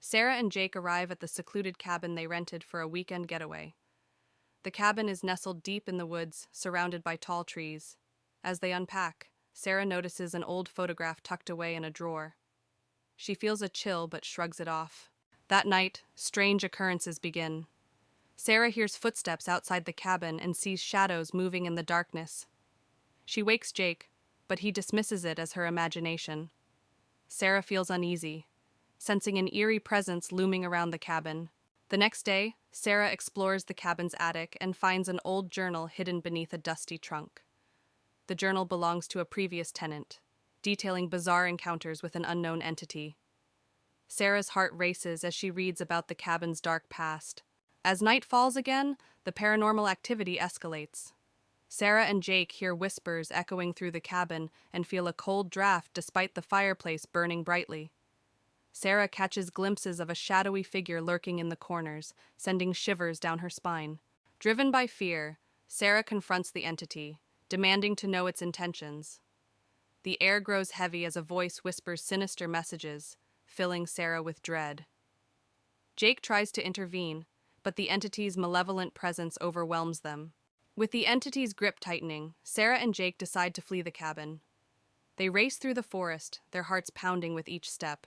Sarah and Jake arrive at the secluded cabin they rented for a weekend getaway. The cabin is nestled deep in the woods, surrounded by tall trees. As they unpack, Sarah notices an old photograph tucked away in a drawer. She feels a chill but shrugs it off. That night, strange occurrences begin. Sarah hears footsteps outside the cabin and sees shadows moving in the darkness. She wakes Jake, but he dismisses it as her imagination. Sarah feels uneasy, sensing an eerie presence looming around the cabin. The next day, Sarah explores the cabin's attic and finds an old journal hidden beneath a dusty trunk. The journal belongs to a previous tenant, detailing bizarre encounters with an unknown entity. Sarah's heart races as she reads about the cabin's dark past. As night falls again, the paranormal activity escalates. Sarah and Jake hear whispers echoing through the cabin and feel a cold draft despite the fireplace burning brightly. Sarah catches glimpses of a shadowy figure lurking in the corners, sending shivers down her spine. Driven by fear, Sarah confronts the entity, demanding to know its intentions. The air grows heavy as a voice whispers sinister messages, filling Sarah with dread. Jake tries to intervene, but the entity's malevolent presence overwhelms them. With the entity's grip tightening, Sarah and Jake decide to flee the cabin. They race through the forest, their hearts pounding with each step.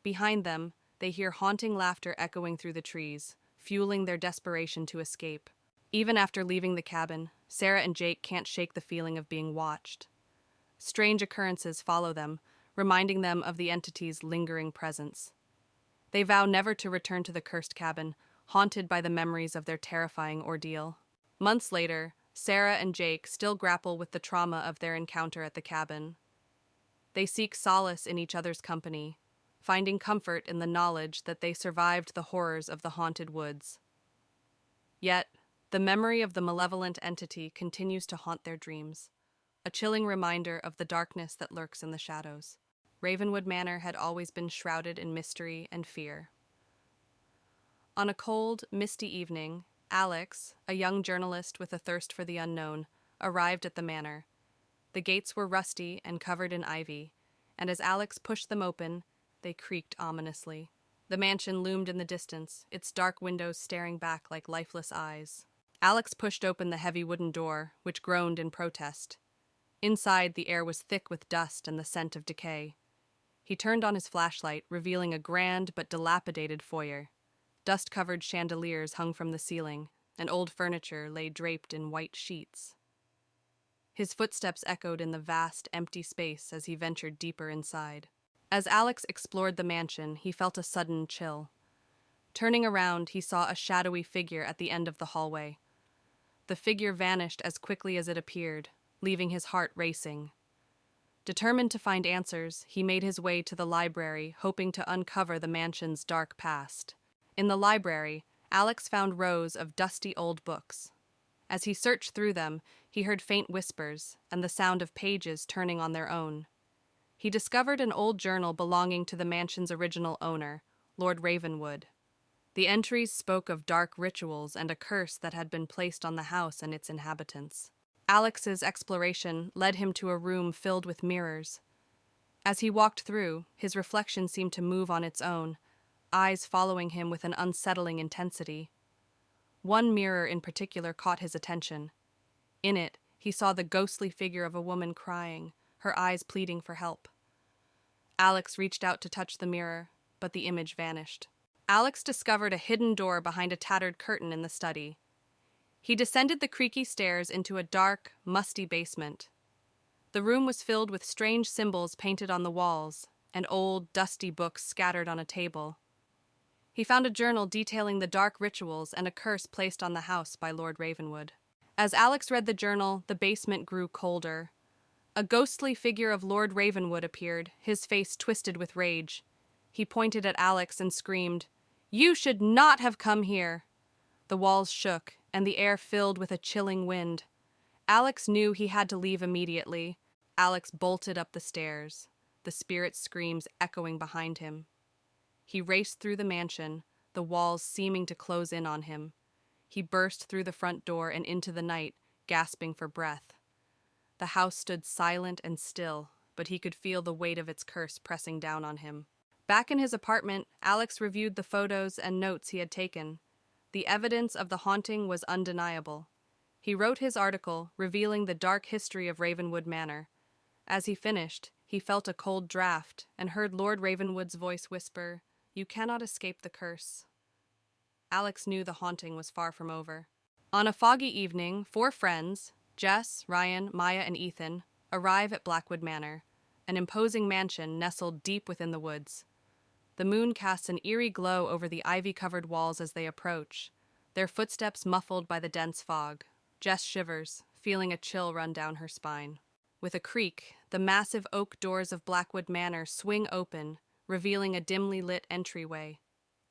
Behind them, they hear haunting laughter echoing through the trees, fueling their desperation to escape. Even after leaving the cabin, Sarah and Jake can't shake the feeling of being watched. Strange occurrences follow them, reminding them of the entity's lingering presence. They vow never to return to the cursed cabin, haunted by the memories of their terrifying ordeal. Months later, Sarah and Jake still grapple with the trauma of their encounter at the cabin. They seek solace in each other's company, finding comfort in the knowledge that they survived the horrors of the haunted woods. Yet, the memory of the malevolent entity continues to haunt their dreams, a chilling reminder of the darkness that lurks in the shadows. Ravenwood Manor had always been shrouded in mystery and fear. On a cold, misty evening, Alex, a young journalist with a thirst for the unknown, arrived at the manor. The gates were rusty and covered in ivy, and as Alex pushed them open, they creaked ominously. The mansion loomed in the distance, its dark windows staring back like lifeless eyes. Alex pushed open the heavy wooden door, which groaned in protest. Inside, the air was thick with dust and the scent of decay. He turned on his flashlight, revealing a grand but dilapidated foyer. Dust-covered chandeliers hung from the ceiling, and old furniture lay draped in white sheets. His footsteps echoed in the vast, empty space as he ventured deeper inside. As Alex explored the mansion, he felt a sudden chill. Turning around, he saw a shadowy figure at the end of the hallway. The figure vanished as quickly as it appeared, leaving his heart racing. Determined to find answers, he made his way to the library, hoping to uncover the mansion's dark past. In the library, Alex found rows of dusty old books. As he searched through them, he heard faint whispers and the sound of pages turning on their own. He discovered an old journal belonging to the mansion's original owner, Lord Ravenwood. The entries spoke of dark rituals and a curse that had been placed on the house and its inhabitants. Alex's exploration led him to a room filled with mirrors. As he walked through, his reflection seemed to move on its own, eyes following him with an unsettling intensity. One mirror in particular caught his attention. In it, he saw the ghostly figure of a woman crying, her eyes pleading for help. Alex reached out to touch the mirror, but the image vanished. Alex discovered a hidden door behind a tattered curtain in the study. He descended the creaky stairs into a dark, musty basement. The room was filled with strange symbols painted on the walls, and old, dusty books scattered on a table. He found a journal detailing the dark rituals and a curse placed on the house by Lord Ravenwood. As Alex read the journal, the basement grew colder. A ghostly figure of Lord Ravenwood appeared, his face twisted with rage. He pointed at Alex and screamed, "You should not have come here!" The walls shook, and the air filled with a chilling wind. Alex knew he had to leave immediately. Alex bolted up the stairs, the spirit's screams echoing behind him. He raced through the mansion, the walls seeming to close in on him. He burst through the front door and into the night, gasping for breath. The house stood silent and still, but he could feel the weight of its curse pressing down on him. Back in his apartment, Alex reviewed the photos and notes he had taken. The evidence of the haunting was undeniable. He wrote his article, revealing the dark history of Ravenwood Manor. As he finished, he felt a cold draft and heard Lord Ravenwood's voice whisper, "You cannot escape the curse." Alex knew the haunting was far from over. On a foggy evening, 4 friends, Jess, Ryan, Maya, and Ethan, arrive at Blackwood Manor, an imposing mansion nestled deep within the woods. The moon casts an eerie glow over the ivy-covered walls as they approach, their footsteps muffled by the dense fog. Jess shivers, feeling a chill run down her spine. With a creak, the massive oak doors of Blackwood Manor swing open, revealing a dimly lit entryway.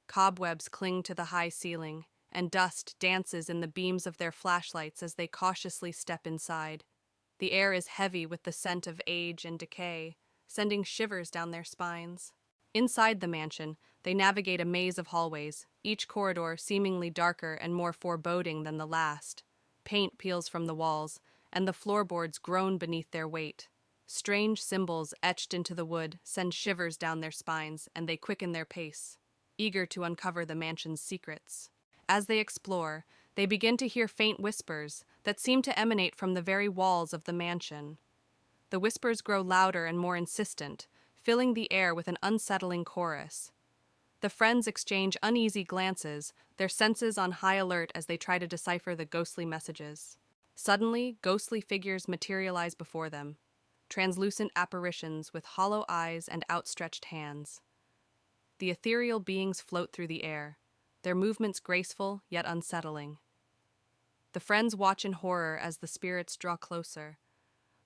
Cobwebs cling to the high ceiling, and dust dances in the beams of their flashlights as they cautiously step inside. The air is heavy with the scent of age and decay, sending shivers down their spines. Inside the mansion, they navigate a maze of hallways, each corridor seemingly darker and more foreboding than the last. Paint peels from the walls, and the floorboards groan beneath their weight. Strange symbols etched into the wood send shivers down their spines, and they quicken their pace, eager to uncover the mansion's secrets. As they explore, they begin to hear faint whispers that seem to emanate from the very walls of the mansion. The whispers grow louder and more insistent, filling the air with an unsettling chorus. The friends exchange uneasy glances, their senses on high alert as they try to decipher the ghostly messages. Suddenly, ghostly figures materialize before them, translucent apparitions with hollow eyes and outstretched hands. The ethereal beings float through the air, their movements graceful yet unsettling. The friends watch in horror as the spirits draw closer,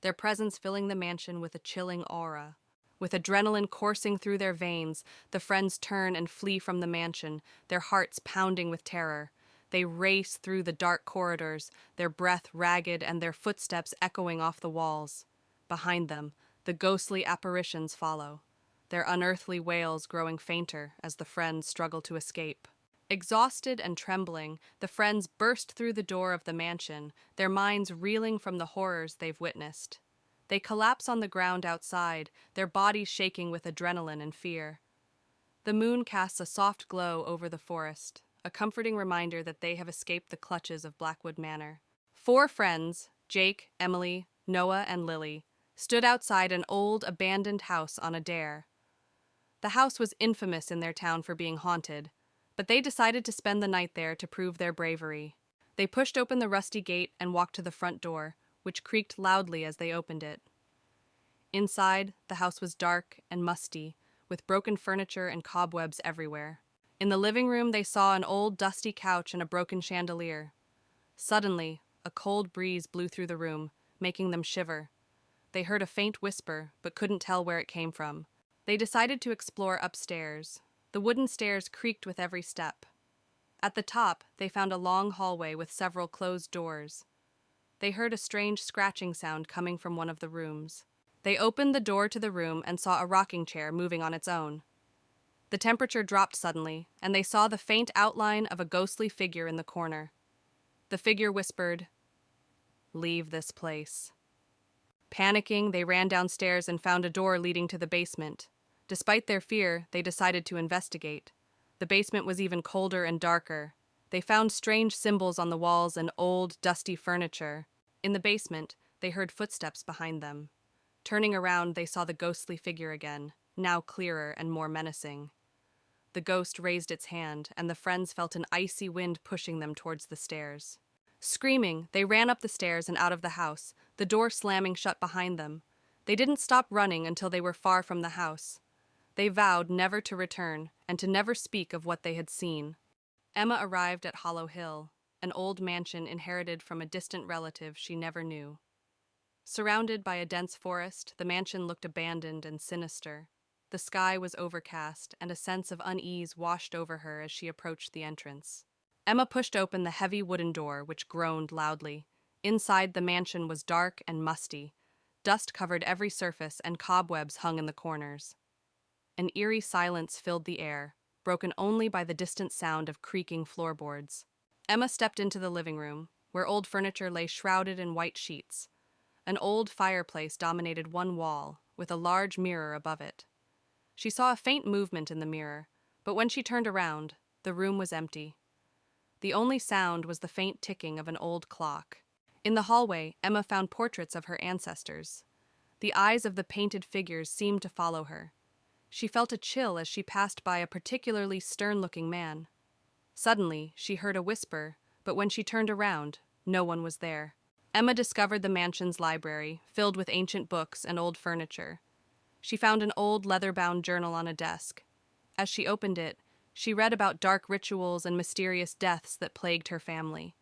their presence filling the mansion with a chilling aura. With adrenaline coursing through their veins, the friends turn and flee from the mansion, their hearts pounding with terror. They race through the dark corridors, their breath ragged and their footsteps echoing off the walls. Behind them, the ghostly apparitions follow, their unearthly wails growing fainter as the friends struggle to escape. Exhausted and trembling, the friends burst through the door of the mansion, their minds reeling from the horrors they've witnessed. They collapse on the ground outside, their bodies shaking with adrenaline and fear. The moon casts a soft glow over the forest, a comforting reminder that they have escaped the clutches of Blackwood Manor. 4 friends, Jake, Emily, Noah, and Lily, stood outside an old, abandoned house on a dare. The house was infamous in their town for being haunted, but they decided to spend the night there to prove their bravery. They pushed open the rusty gate and walked to the front door, which creaked loudly as they opened it. Inside, the house was dark and musty, with broken furniture and cobwebs everywhere. In the living room, they saw an old, dusty couch and a broken chandelier. Suddenly, a cold breeze blew through the room, making them shiver. They heard a faint whisper, but couldn't tell where it came from. They decided to explore upstairs. The wooden stairs creaked with every step. At the top, they found a long hallway with several closed doors. They heard a strange scratching sound coming from one of the rooms. They opened the door to the room and saw a rocking chair moving on its own. The temperature dropped suddenly, and they saw the faint outline of a ghostly figure in the corner. The figure whispered, "Leave this place." Panicking, they ran downstairs and found a door leading to the basement. Despite their fear, they decided to investigate. The basement was even colder and darker. They found strange symbols on the walls and old, dusty furniture. In the basement, they heard footsteps behind them. Turning around, they saw the ghostly figure again, now clearer and more menacing. The ghost raised its hand, and the friends felt an icy wind pushing them towards the stairs. Screaming, they ran up the stairs and out of the house, the door slamming shut behind them. They didn't stop running until they were far from the house. They vowed never to return, and to never speak of what they had seen. Emma arrived at Hollow Hill, an old mansion inherited from a distant relative she never knew. Surrounded by a dense forest, the mansion looked abandoned and sinister. The sky was overcast, and a sense of unease washed over her as she approached the entrance. Emma pushed open the heavy wooden door, which groaned loudly. Inside, the mansion was dark and musty. Dust covered every surface, and cobwebs hung in the corners. An eerie silence filled the air, broken only by the distant sound of creaking floorboards. Emma stepped into the living room, where old furniture lay shrouded in white sheets. An old fireplace dominated one wall, with a large mirror above it. She saw a faint movement in the mirror, but when she turned around, the room was empty. The only sound was the faint ticking of an old clock. In the hallway, Emma found portraits of her ancestors. The eyes of the painted figures seemed to follow her. She felt a chill as she passed by a particularly stern-looking man. Suddenly, she heard a whisper, but when she turned around, no one was there. Emma discovered the mansion's library, filled with ancient books and old furniture. She found an old leather-bound journal on a desk. As she opened it, she read about dark rituals and mysterious deaths that plagued her family.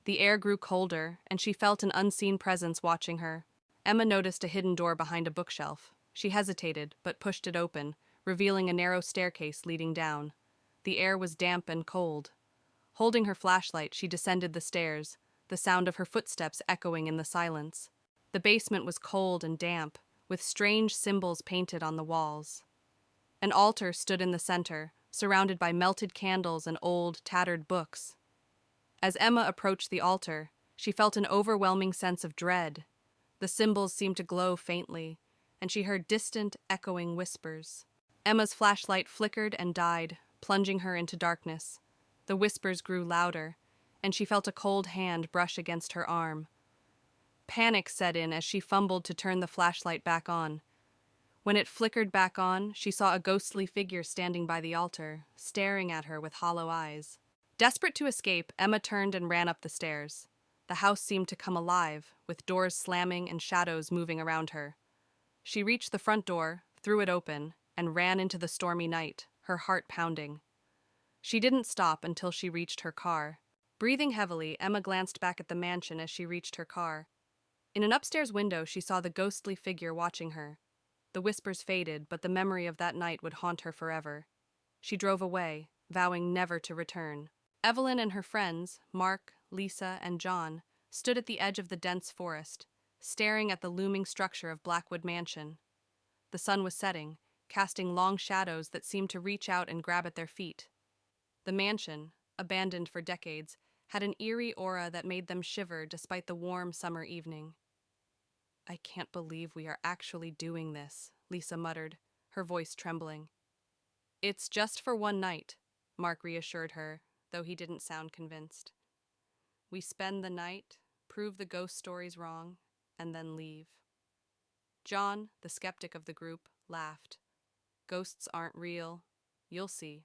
The air grew colder, and she felt an unseen presence watching her. Emma noticed a hidden door behind a bookshelf. She hesitated, but pushed it open, revealing a narrow staircase leading down. The air was damp and cold. Holding her flashlight, she descended the stairs, the sound of her footsteps echoing in the silence. The basement was cold and damp, with strange symbols painted on the walls. An altar stood in the center, surrounded by melted candles and old, tattered books. As Emma approached the altar, she felt an overwhelming sense of dread. The symbols seemed to glow faintly, and she heard distant, echoing whispers. Emma's flashlight flickered and died, plunging her into darkness. The whispers grew louder, and she felt a cold hand brush against her arm. Panic set in as she fumbled to turn the flashlight back on. When it flickered back on, she saw a ghostly figure standing by the altar, staring at her with hollow eyes. Desperate to escape, Emma turned and ran up the stairs. The house seemed to come alive, with doors slamming and shadows moving around her. She reached the front door, threw it open, and ran into the stormy night, her heart pounding. She didn't stop until she reached her car. Breathing heavily, Emma glanced back at the mansion as she reached her car. In an upstairs window, she saw the ghostly figure watching her. The whispers faded, but the memory of that night would haunt her forever. She drove away, vowing never to return. Evelyn and her friends, Mark, Lisa, and John, stood at the edge of the dense forest, staring at the looming structure of Blackwood Mansion. The sun was setting, casting long shadows that seemed to reach out and grab at their feet. The mansion, abandoned for decades, had an eerie aura that made them shiver despite the warm summer evening. "I can't believe we are actually doing this," Lisa muttered, her voice trembling. "It's just for one night," Mark reassured her, though he didn't sound convinced. "We spend the night, prove the ghost stories wrong, and then leave." John, the skeptic of the group, laughed. "Ghosts aren't real. You'll see."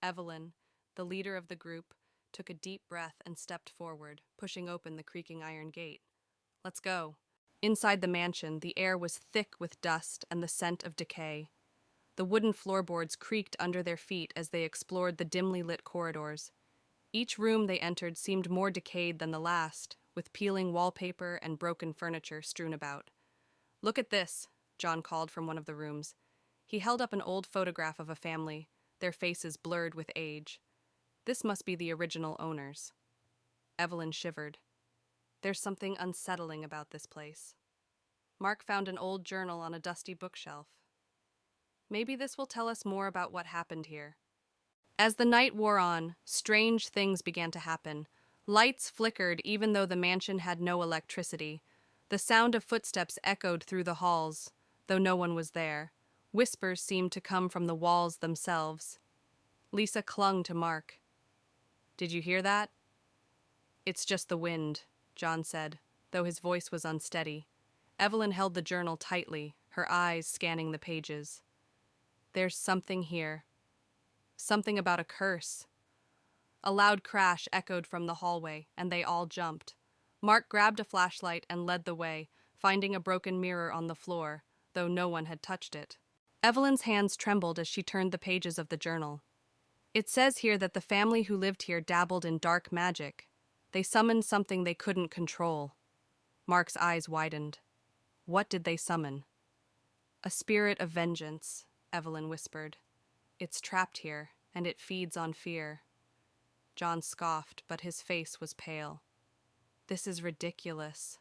Evelyn, the leader of the group, took a deep breath and stepped forward, pushing open the creaking iron gate. "Let's go." Inside the mansion, the air was thick with dust and the scent of decay. The wooden floorboards creaked under their feet as they explored the dimly lit corridors. Each room they entered seemed more decayed than the last, with peeling wallpaper and broken furniture strewn about. "Look at this," John called from one of the rooms. He held up an old photograph of a family, their faces blurred with age. "This must be the original owners." Evelyn shivered. "There's something unsettling about this place." Mark found an old journal on a dusty bookshelf. "Maybe this will tell us more about what happened here." As the night wore on, strange things began to happen. Lights flickered even though the mansion had no electricity. The sound of footsteps echoed through the halls, though no one was there. Whispers seemed to come from the walls themselves. Lisa clung to Mark. "Did you hear that?" "It's just the wind," John said, though his voice was unsteady. Evelyn held the journal tightly, her eyes scanning the pages. "There's something here. Something about a curse." A loud crash echoed from the hallway, and they all jumped. Mark grabbed a flashlight and led the way, finding a broken mirror on the floor, though no one had touched it. Evelyn's hands trembled as she turned the pages of the journal. "It says here that the family who lived here dabbled in dark magic. They summoned something they couldn't control." Mark's eyes widened. "What did they summon?" "A spirit of vengeance," Evelyn whispered. "It's trapped here, and it feeds on fear." John scoffed, but his face was pale. "This is ridiculous.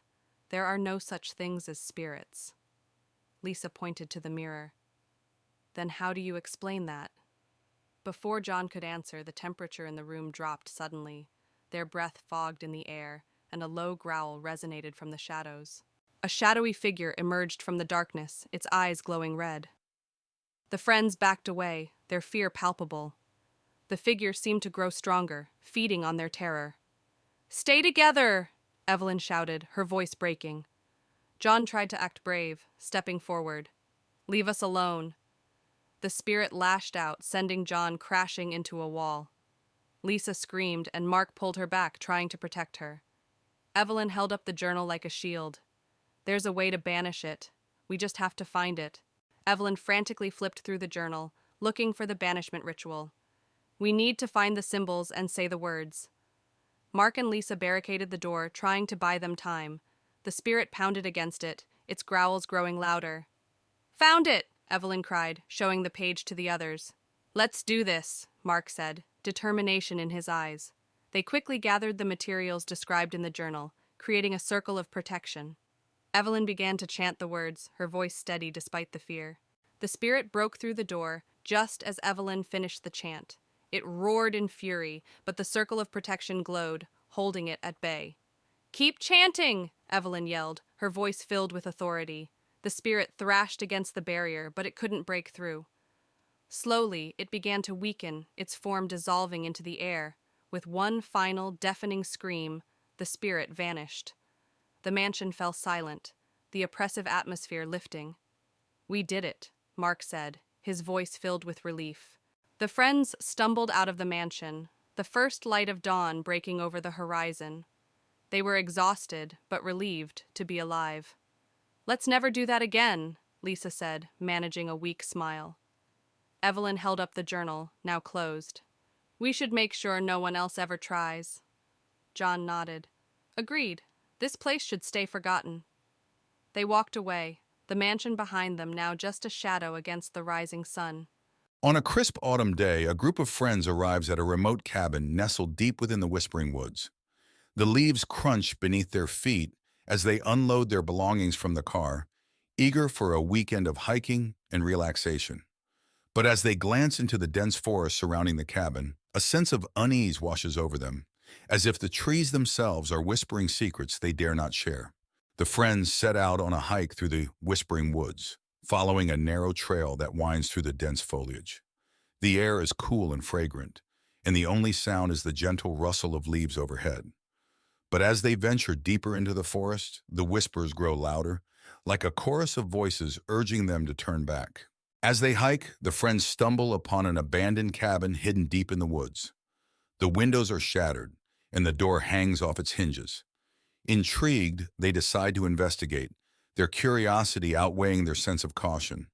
There are no such things as spirits." Lisa pointed to the mirror. "Then how do you explain that?" Before John could answer, the temperature in the room dropped suddenly. Their breath fogged in the air, and a low growl resonated from the shadows. A shadowy figure emerged from the darkness, its eyes glowing red. The friends backed away, their fear palpable. The figure seemed to grow stronger, feeding on their terror. "Stay together!" Evelyn shouted, her voice breaking. John tried to act brave, stepping forward. "Leave us alone." The spirit lashed out, sending John crashing into a wall. Lisa screamed, and Mark pulled her back, trying to protect her. Evelyn held up the journal like a shield. "There's a way to banish it. We just have to find it." Evelyn frantically flipped through the journal, looking for the banishment ritual. "We need to find the symbols and say the words." Mark and Lisa barricaded the door, trying to buy them time. The spirit pounded against it, its growls growing louder. "Found it!" Evelyn cried, showing the page to the others. "Let's do this," Mark said, determination in his eyes. They quickly gathered the materials described in the journal, creating a circle of protection. Evelyn began to chant the words, her voice steady despite the fear. The spirit broke through the door just as Evelyn finished the chant. It roared in fury, but the circle of protection glowed, holding it at bay. "Keep chanting!" Evelyn yelled, her voice filled with authority. The spirit thrashed against the barrier, but it couldn't break through. Slowly, it began to weaken, its form dissolving into the air. With one final, deafening scream, the spirit vanished. The mansion fell silent, the oppressive atmosphere lifting. "We did it," Mark said, his voice filled with relief. The friends stumbled out of the mansion, the first light of dawn breaking over the horizon. They were exhausted, but relieved to be alive. "Let's never do that again," Lisa said, managing a weak smile. Evelyn held up the journal, now closed. "We should make sure no one else ever tries." John nodded. "Agreed. This place should stay forgotten." They walked away, the mansion behind them now just a shadow against the rising sun. On a crisp autumn day, a group of friends arrives at a remote cabin nestled deep within the Whispering Woods. The leaves crunch beneath their feet as they unload their belongings from the car, eager for a weekend of hiking and relaxation. But as they glance into the dense forest surrounding the cabin, a sense of unease washes over them, as if the trees themselves are whispering secrets they dare not share. The friends set out on a hike through the Whispering Woods, following a narrow trail that winds through the dense foliage. The air is cool and fragrant, and the only sound is the gentle rustle of leaves overhead. But as they venture deeper into the forest, the whispers grow louder, like a chorus of voices urging them to turn back. As they hike, the friends stumble upon an abandoned cabin hidden deep in the woods. The windows are shattered, and the door hangs off its hinges. Intrigued, they decide to investigate, their curiosity outweighing their sense of caution.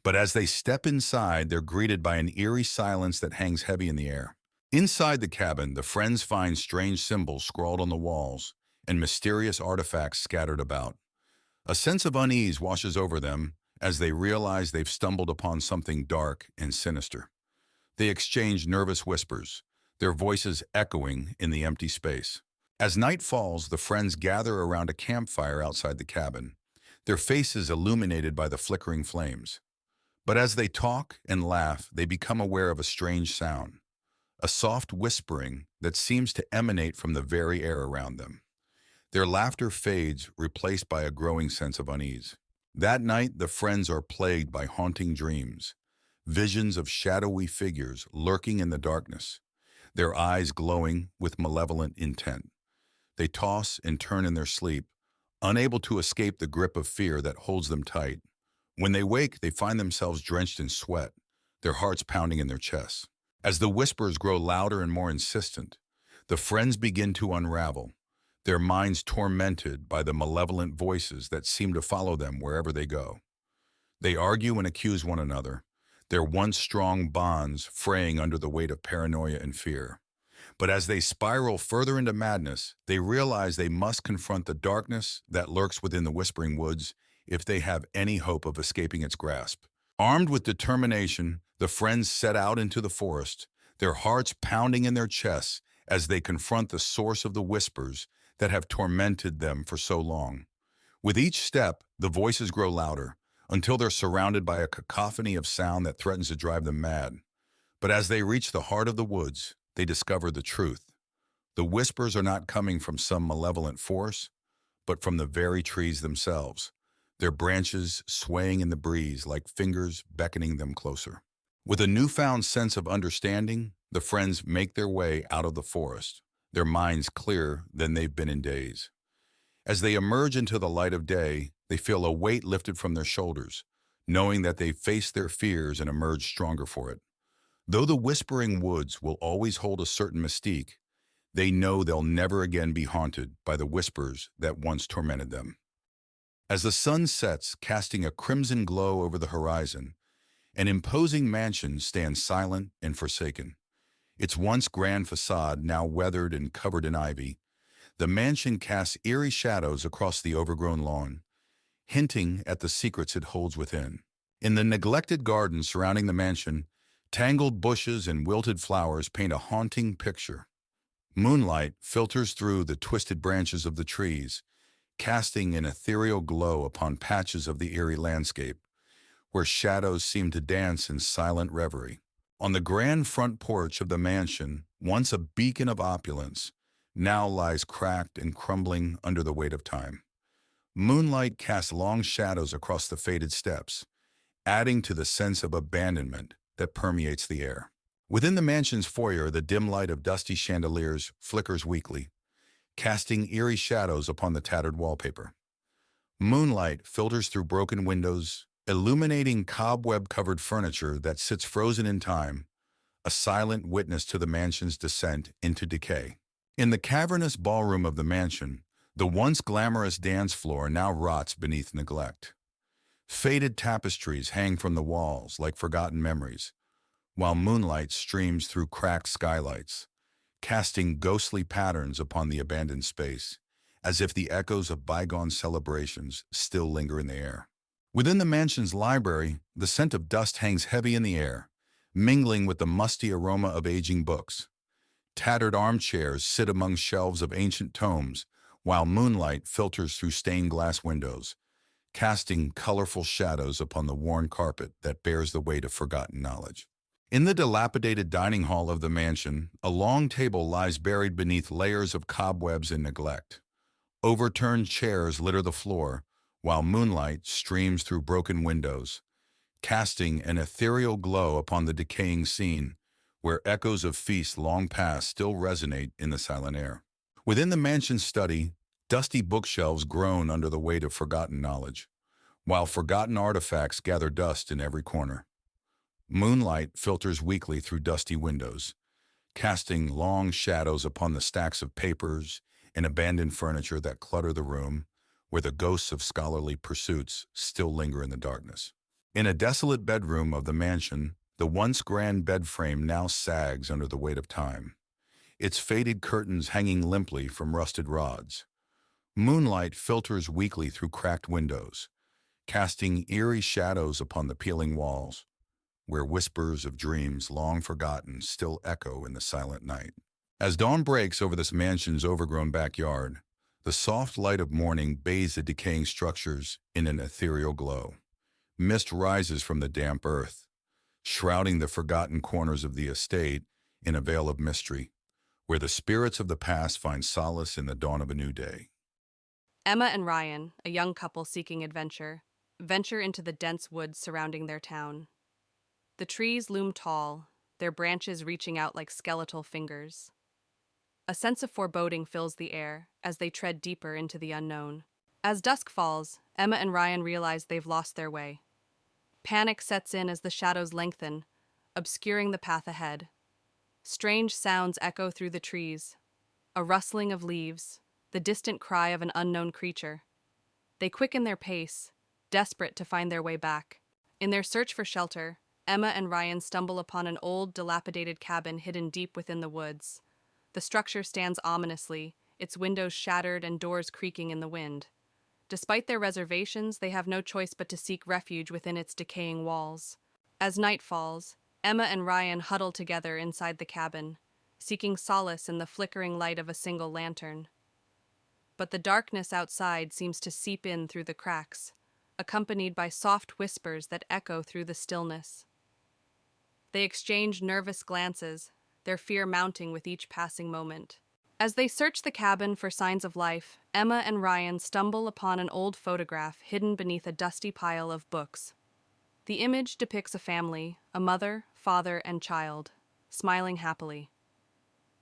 But as they step inside, they're greeted by an eerie silence that hangs heavy in the air. Inside the cabin, the friends find strange symbols scrawled on the walls and mysterious artifacts scattered about. A sense of unease washes over them as they realize they've stumbled upon something dark and sinister. They exchange nervous whispers, their voices echoing in the empty space. As night falls, the friends gather around a campfire outside the cabin, their faces illuminated by the flickering flames. But as they talk and laugh, they become aware of a strange sound, a soft whispering that seems to emanate from the very air around them. Their laughter fades, replaced by a growing sense of unease. That night, the friends are plagued by haunting dreams, visions of shadowy figures lurking in the darkness, their eyes glowing with malevolent intent. They toss and turn in their sleep, unable to escape the grip of fear that holds them tight. When they wake, they find themselves drenched in sweat, their hearts pounding in their chests. As the whispers grow louder and more insistent, the friends begin to unravel, their minds tormented by the malevolent voices that seem to follow them wherever they go. They argue and accuse one another, their once strong bonds fraying under the weight of paranoia and fear. But as they spiral further into madness, they realize they must confront the darkness that lurks within the Whispering Woods if they have any hope of escaping its grasp. Armed with determination, the friends set out into the forest, their hearts pounding in their chests as they confront the source of the whispers that have tormented them for so long. With each step, the voices grow louder, until they're surrounded by a cacophony of sound that threatens to drive them mad. But as they reach the heart of the woods, they discover the truth. The whispers are not coming from some malevolent force, but from the very trees themselves, their branches swaying in the breeze like fingers beckoning them closer. With a newfound sense of understanding, the friends make their way out of the forest, their minds clearer than they've been in days. As they emerge into the light of day, they feel a weight lifted from their shoulders, knowing that they've faced their fears and emerged stronger for it. Though the Whispering Woods will always hold a certain mystique, they know they'll never again be haunted by the whispers that once tormented them. As the sun sets, casting a crimson glow over the horizon, an imposing mansion stands silent and forsaken. Its once grand facade now weathered and covered in ivy, the mansion casts eerie shadows across the overgrown lawn, hinting at the secrets it holds within. In the neglected garden surrounding the mansion, tangled bushes and wilted flowers paint a haunting picture. Moonlight filters through the twisted branches of the trees, casting an ethereal glow upon patches of the eerie landscape, where shadows seem to dance in silent reverie. On the grand front porch of the mansion, once a beacon of opulence, now lies cracked and crumbling under the weight of time. Moonlight casts long shadows across the faded steps, adding to the sense of abandonment that permeates the air. Within the mansion's foyer, the dim light of dusty chandeliers flickers weakly, casting eerie shadows upon the tattered wallpaper. Moonlight filters through broken windows, illuminating cobweb-covered furniture that sits frozen in time, a silent witness to the mansion's descent into decay. In the cavernous ballroom of the mansion, the once glamorous dance floor now rots beneath neglect. Faded tapestries hang from the walls like forgotten memories, while moonlight streams through cracked skylights, casting ghostly patterns upon the abandoned space, as if the echoes of bygone celebrations still linger in the air. Within the mansion's library, the scent of dust hangs heavy in the air, mingling with the musty aroma of aging books. Tattered armchairs sit among shelves of ancient tomes, while moonlight filters through stained glass windows, casting colorful shadows upon the worn carpet that bears the weight of forgotten knowledge. In the dilapidated dining hall of the mansion, a long table lies buried beneath layers of cobwebs and neglect. Overturned chairs litter the floor, while moonlight streams through broken windows, casting an ethereal glow upon the decaying scene, where echoes of feasts long past still resonate in the silent air. Within the mansion's study, dusty bookshelves groan under the weight of forgotten knowledge, while forgotten artifacts gather dust in every corner. Moonlight filters weakly through dusty windows, casting long shadows upon the stacks of papers and abandoned furniture that clutter the room, where the ghosts of scholarly pursuits still linger in the darkness. In a desolate bedroom of the mansion, the once grand bed frame now sags under the weight of time, its faded curtains hanging limply from rusted rods. Moonlight filters weakly through cracked windows, casting eerie shadows upon the peeling walls, where whispers of dreams long forgotten still echo in the silent night. As dawn breaks over this mansion's overgrown backyard, the soft light of morning bathes the decaying structures in an ethereal glow. Mist rises from the damp earth, shrouding the forgotten corners of the estate in a veil of mystery, where the spirits of the past find solace in the dawn of a new day. Emma and Ryan, a young couple seeking adventure, venture into the dense woods surrounding their town. The trees loom tall, their branches reaching out like skeletal fingers. A sense of foreboding fills the air as they tread deeper into the unknown. As dusk falls, Emma and Ryan realize they've lost their way. Panic sets in as the shadows lengthen, obscuring the path ahead. Strange sounds echo through the trees, a rustling of leaves, the distant cry of an unknown creature. They quicken their pace, desperate to find their way back. In their search for shelter, Emma and Ryan stumble upon an old, dilapidated cabin hidden deep within the woods. The structure stands ominously, its windows shattered and doors creaking in the wind. Despite their reservations, they have no choice but to seek refuge within its decaying walls. As night falls, Emma and Ryan huddle together inside the cabin, seeking solace in the flickering light of a single lantern. But the darkness outside seems to seep in through the cracks, accompanied by soft whispers that echo through the stillness. They exchange nervous glances, their fear mounting with each passing moment. As they search the cabin for signs of life, Emma and Ryan stumble upon an old photograph hidden beneath a dusty pile of books. The image depicts a family, a mother, father, and child, smiling happily.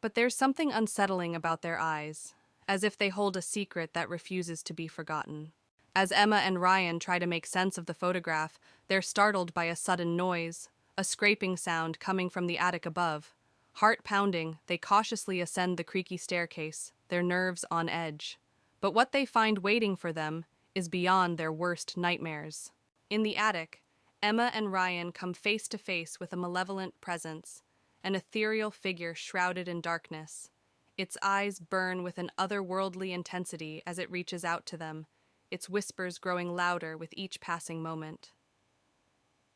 But there's something unsettling about their eyes, as if they hold a secret that refuses to be forgotten. As Emma and Ryan try to make sense of the photograph, they're startled by a sudden noise, a scraping sound coming from the attic above. Heart pounding, they cautiously ascend the creaky staircase, their nerves on edge. But what they find waiting for them is beyond their worst nightmares. In the attic, Emma and Ryan come face to face with a malevolent presence, an ethereal figure shrouded in darkness. Its eyes burn with an otherworldly intensity as it reaches out to them, its whispers growing louder with each passing moment.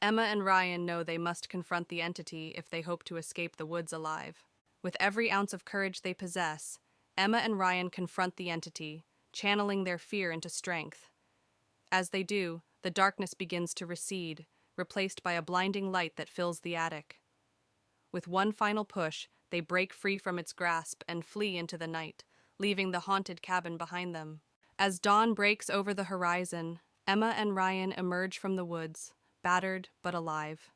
Emma and Ryan know they must confront the entity if they hope to escape the woods alive. With every ounce of courage they possess, Emma and Ryan confront the entity, channeling their fear into strength. As they do, the darkness begins to recede, replaced by a blinding light that fills the attic. With one final push, they break free from its grasp and flee into the night, leaving the haunted cabin behind them. As dawn breaks over the horizon, Emma and Ryan emerge from the woods, battered but alive.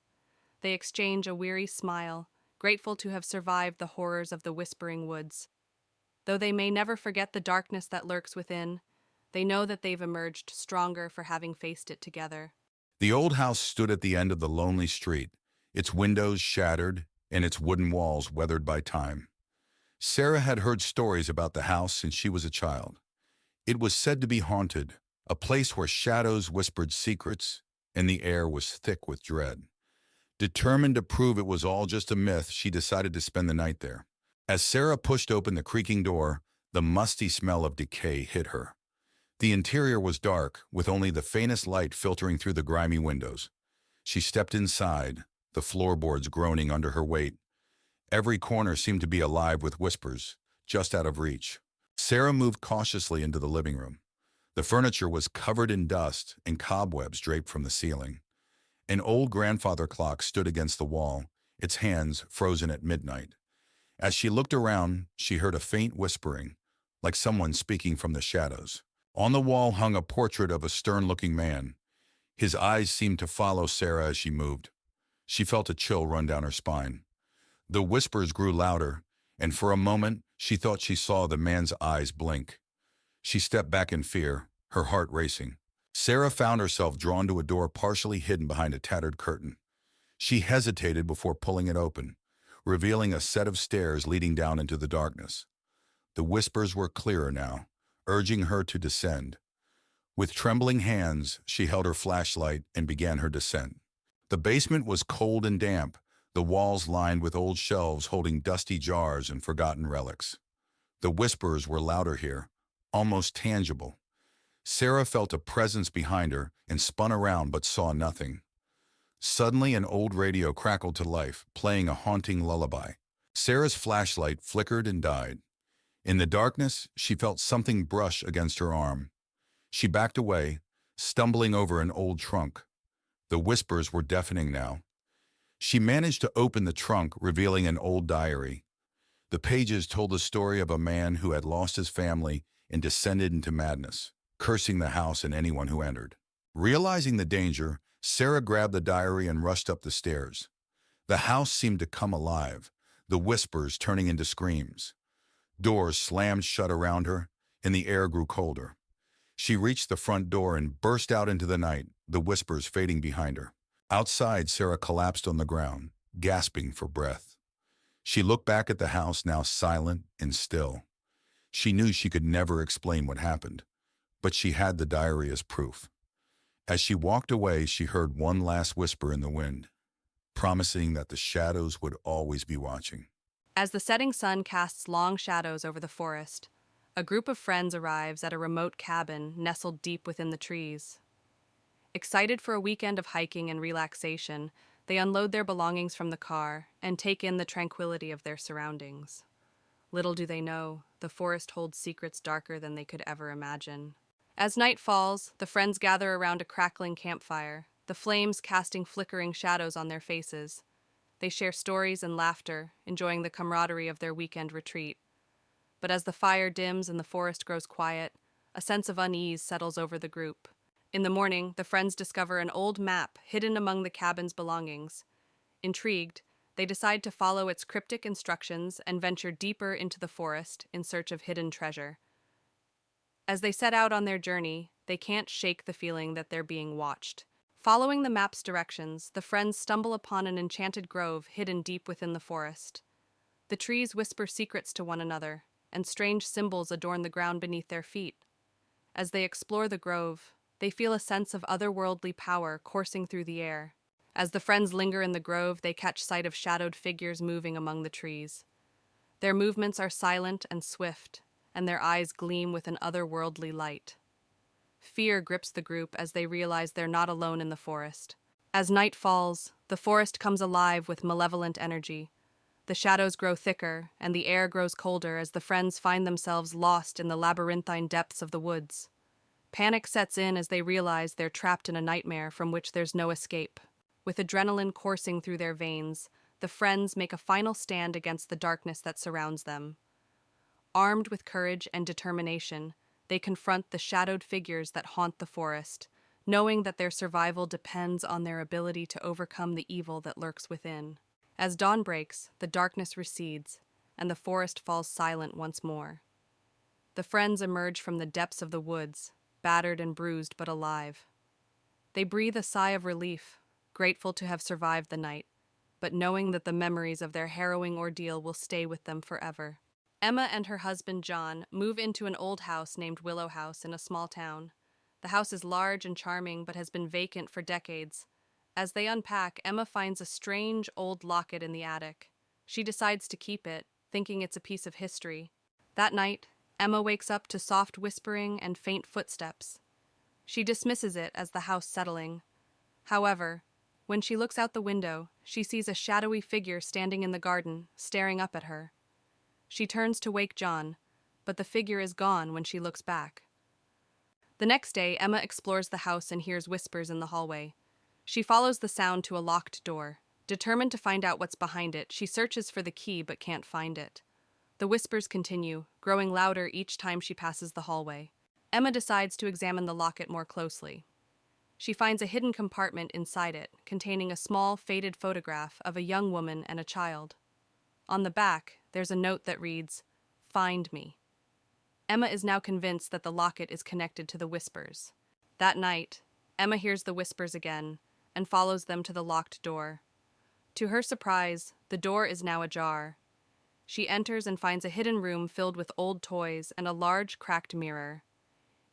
They exchange a weary smile, grateful to have survived the horrors of the Whispering Woods. Though they may never forget the darkness that lurks within, they know that they've emerged stronger for having faced it together. The old house stood at the end of the lonely street, its windows shattered and its wooden walls weathered by time. Sarah had heard stories about the house since she was a child. It was said to be haunted, a place where shadows whispered secrets and the air was thick with dread. Determined to prove it was all just a myth, she decided to spend the night there. As Sarah pushed open the creaking door, the musty smell of decay hit her. The interior was dark, with only the faintest light filtering through the grimy windows. She stepped inside, the floorboards groaning under her weight. Every corner seemed to be alive with whispers, just out of reach. Sarah moved cautiously into the living room. The furniture was covered in dust and cobwebs draped from the ceiling. An old grandfather clock stood against the wall, its hands frozen at midnight. As she looked around, she heard a faint whispering, like someone speaking from the shadows. On the wall hung a portrait of a stern-looking man. His eyes seemed to follow Sarah as she moved. She felt a chill run down her spine. The whispers grew louder, and for a moment she thought she saw the man's eyes blink. She stepped back in fear, her heart racing. Sarah found herself drawn to a door partially hidden behind a tattered curtain. She hesitated before pulling it open, revealing a set of stairs leading down into the darkness. The whispers were clearer now, urging her to descend. With trembling hands, she held her flashlight and began her descent. The basement was cold and damp, the walls lined with old shelves holding dusty jars and forgotten relics. The whispers were louder here, almost tangible. Sarah felt a presence behind her and spun around but saw nothing. Suddenly, an old radio crackled to life, playing a haunting lullaby. Sarah's flashlight flickered and died. In the darkness, she felt something brush against her arm. She backed away, stumbling over an old trunk. The whispers were deafening now. She managed to open the trunk, revealing an old diary. The pages told the story of a man who had lost his family and descended into madness, cursing the house and anyone who entered. Realizing the danger, Sarah grabbed the diary and rushed up the stairs. The house seemed to come alive, the whispers turning into screams. Doors slammed shut around her, and the air grew colder. She reached the front door and burst out into the night, the whispers fading behind her. Outside, Sarah collapsed on the ground, gasping for breath. She looked back at the house, now silent and still. She knew she could never explain what happened, but she had the diary as proof. As she walked away, she heard one last whisper in the wind, promising that the shadows would always be watching. As the setting sun casts long shadows over the forest, a group of friends arrives at a remote cabin nestled deep within the trees. Excited for a weekend of hiking and relaxation, they unload their belongings from the car and take in the tranquility of their surroundings. Little do they know, the forest holds secrets darker than they could ever imagine. As night falls, the friends gather around a crackling campfire, the flames casting flickering shadows on their faces. They share stories and laughter, enjoying the camaraderie of their weekend retreat. but as the fire dims and the forest grows quiet, a sense of unease settles over the group. In the morning, the friends discover an old map hidden among the cabin's belongings. Intrigued, they decide to follow its cryptic instructions and venture deeper into the forest in search of hidden treasure. As they set out on their journey, they can't shake the feeling that they're being watched. Following the map's directions, the friends stumble upon an enchanted grove hidden deep within the forest. The trees whisper secrets to one another, and strange symbols adorn the ground beneath their feet. As they explore the grove, they feel a sense of otherworldly power coursing through the air. As the friends linger in the grove, they catch sight of shadowed figures moving among the trees. Their movements are silent and swift, and their eyes gleam with an otherworldly light. Fear grips the group as they realize they're not alone in the forest. As night falls, the forest comes alive with malevolent energy. The shadows grow thicker, and the air grows colder as the friends find themselves lost in the labyrinthine depths of the woods. Panic sets in as they realize they're trapped in a nightmare from which there's no escape. With adrenaline coursing through their veins, the friends make a final stand against the darkness that surrounds them. Armed with courage and determination, they confront the shadowed figures that haunt the forest, knowing that their survival depends on their ability to overcome the evil that lurks within. As dawn breaks, the darkness recedes, and the forest falls silent once more. The friends emerge from the depths of the woods, battered and bruised but alive. They breathe a sigh of relief, grateful to have survived the night, but knowing that the memories of their harrowing ordeal will stay with them forever. Emma and her husband John move into an old house named Willow House in a small town. The house is large and charming but has been vacant for decades. As they unpack, Emma finds a strange old locket in the attic. She decides to keep it, thinking it's a piece of history. That night, Emma wakes up to soft whispering and faint footsteps. She dismisses it as the house settling. However, when she looks out the window, she sees a shadowy figure standing in the garden, staring up at her. She turns to wake John, but the figure is gone when she looks back. The next day, Emma explores the house and hears whispers in the hallway. She follows the sound to a locked door. Determined to find out what's behind it, she searches for the key but can't find it. The whispers continue, growing louder each time she passes the hallway. Emma decides to examine the locket more closely. She finds a hidden compartment inside it, containing a small, faded photograph of a young woman and a child. On the back, there's a note that reads, "Find me." Emma is now convinced that the locket is connected to the whispers. That night, Emma hears the whispers again and follows them to the locked door. To her surprise, the door is now ajar. She enters and finds a hidden room filled with old toys and a large, cracked mirror.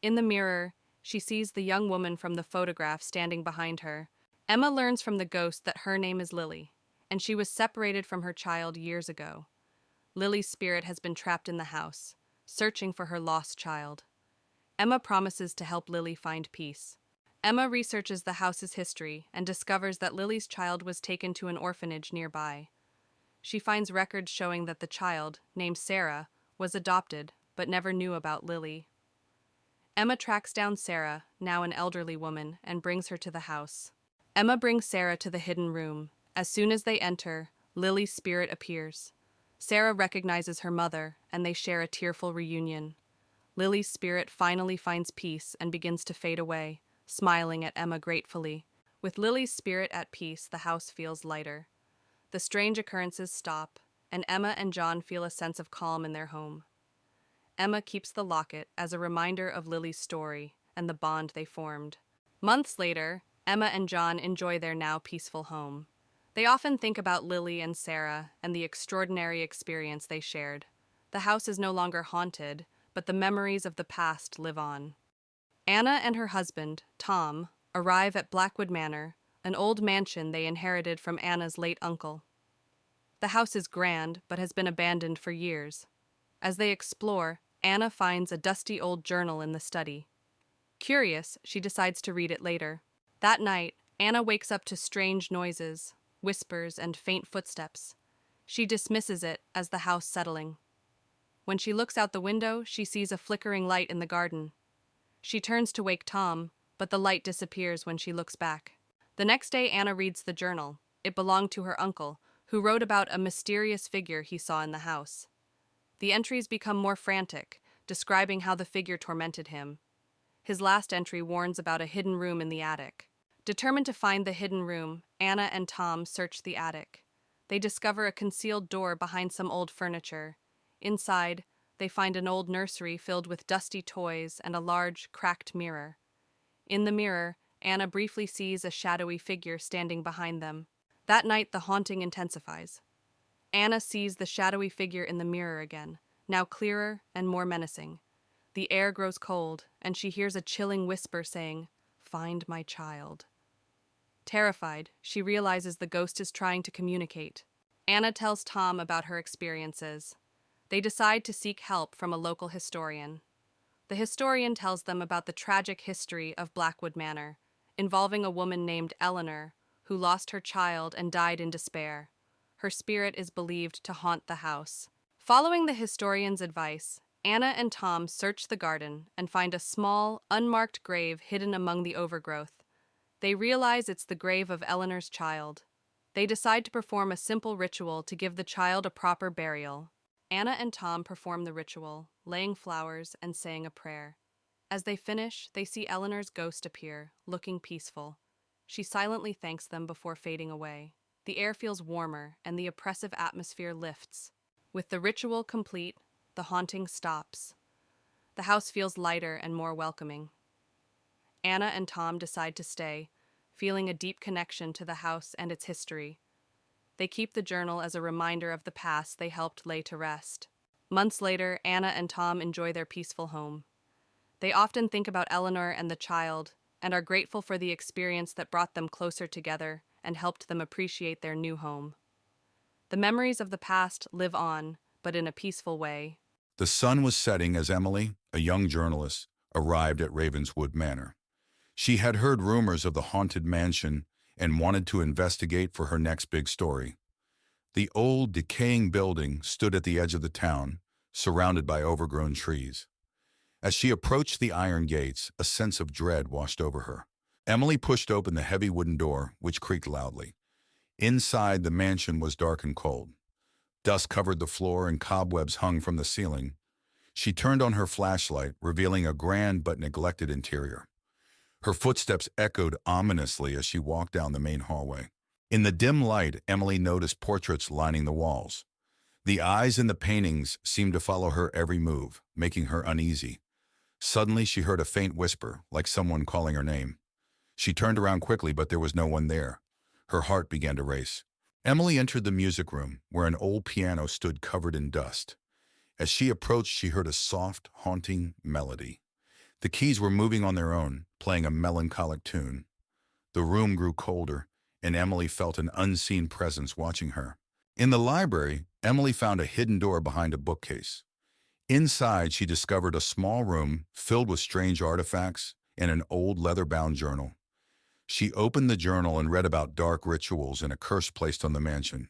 In the mirror, she sees the young woman from the photograph standing behind her. Emma learns from the ghost that her name is Lily, and she was separated from her child years ago. Lily's spirit has been trapped in the house, searching for her lost child. Emma promises to help Lily find peace. Emma researches the house's history and discovers that Lily's child was taken to an orphanage nearby. She finds records showing that the child, named Sarah, was adopted but never knew about Lily. Emma tracks down Sarah, now an elderly woman, and brings her to the house. Emma brings Sarah to the hidden room. As soon as they enter, Lily's spirit appears. Sarah recognizes her mother, and they share a tearful reunion. Lily's spirit finally finds peace and begins to fade away, smiling at Emma gratefully. With Lily's spirit at peace, the house feels lighter. The strange occurrences stop, and Emma and John feel a sense of calm in their home. Emma keeps the locket as a reminder of Lily's story and the bond they formed. Months later, Emma and John enjoy their now peaceful home. They often think about Lily and Sarah and the extraordinary experience they shared. The house is no longer haunted, but the memories of the past live on. Anna and her husband, Tom, arrive at Blackwood Manor, an old mansion they inherited from Anna's late uncle. The house is grand, but has been abandoned for years. As they explore, Anna finds a dusty old journal in the study. Curious, she decides to read it later. That night, Anna wakes up to strange noises, whispers, and faint footsteps. She dismisses it as the house settling. When she looks out the window, she sees a flickering light in the garden. She turns to wake Tom, but the light disappears when she looks back. The next day, Anna reads the journal. It belonged to her uncle, who wrote about a mysterious figure he saw in the house. The entries become more frantic, describing how the figure tormented him. His last entry warns about a hidden room in the attic. Determined to find the hidden room, Anna and Tom search the attic. They discover a concealed door behind some old furniture. Inside, they find an old nursery filled with dusty toys and a large, cracked mirror. In the mirror, Anna briefly sees a shadowy figure standing behind them. That night, the haunting intensifies. Anna sees the shadowy figure in the mirror again, now clearer and more menacing. The air grows cold, and she hears a chilling whisper saying, "Find my child." Terrified, she realizes the ghost is trying to communicate. Anna tells Tom about her experiences. They decide to seek help from a local historian. The historian tells them about the tragic history of Blackwood Manor, involving a woman named Eleanor, who lost her child and died in despair. Her spirit is believed to haunt the house. Following the historian's advice, Anna and Tom search the garden and find a small, unmarked grave hidden among the overgrowth. They realize it's the grave of Eleanor's child. They decide to perform a simple ritual to give the child a proper burial. Anna and Tom perform the ritual, laying flowers and saying a prayer. As they finish, they see Eleanor's ghost appear, looking peaceful. She silently thanks them before fading away. The air feels warmer, and the oppressive atmosphere lifts. With the ritual complete, the haunting stops. The house feels lighter and more welcoming. Anna and Tom decide to stay, feeling a deep connection to the house and its history. They keep the journal as a reminder of the past they helped lay to rest. Months later, Anna and Tom enjoy their peaceful home. They often think about Eleanor and the child, and are grateful for the experience that brought them closer together and helped them appreciate their new home. The memories of the past live on, but in a peaceful way. The sun was setting as Emily, a young journalist, arrived at Ravenswood Manor. She had heard rumors of the haunted mansion and wanted to investigate for her next big story. The old, decaying building stood at the edge of the town, surrounded by overgrown trees. As she approached the iron gates, a sense of dread washed over her. Emily pushed open the heavy wooden door, which creaked loudly. Inside, the mansion was dark and cold. Dust covered the floor and cobwebs hung from the ceiling. She turned on her flashlight, revealing a grand but neglected interior. Her footsteps echoed ominously as she walked down the main hallway. In the dim light, Emily noticed portraits lining the walls. The eyes in the paintings seemed to follow her every move, making her uneasy. Suddenly, she heard a faint whisper, like someone calling her name. She turned around quickly, but there was no one there. Her heart began to race. Emily entered the music room, where an old piano stood covered in dust. As she approached, she heard a soft, haunting melody. The keys were moving on their own, playing a melancholic tune. The room grew colder, and Emily felt an unseen presence watching her. In the library, Emily found a hidden door behind a bookcase. Inside, she discovered a small room filled with strange artifacts and an old leather-bound journal. She opened the journal and read about dark rituals and a curse placed on the mansion.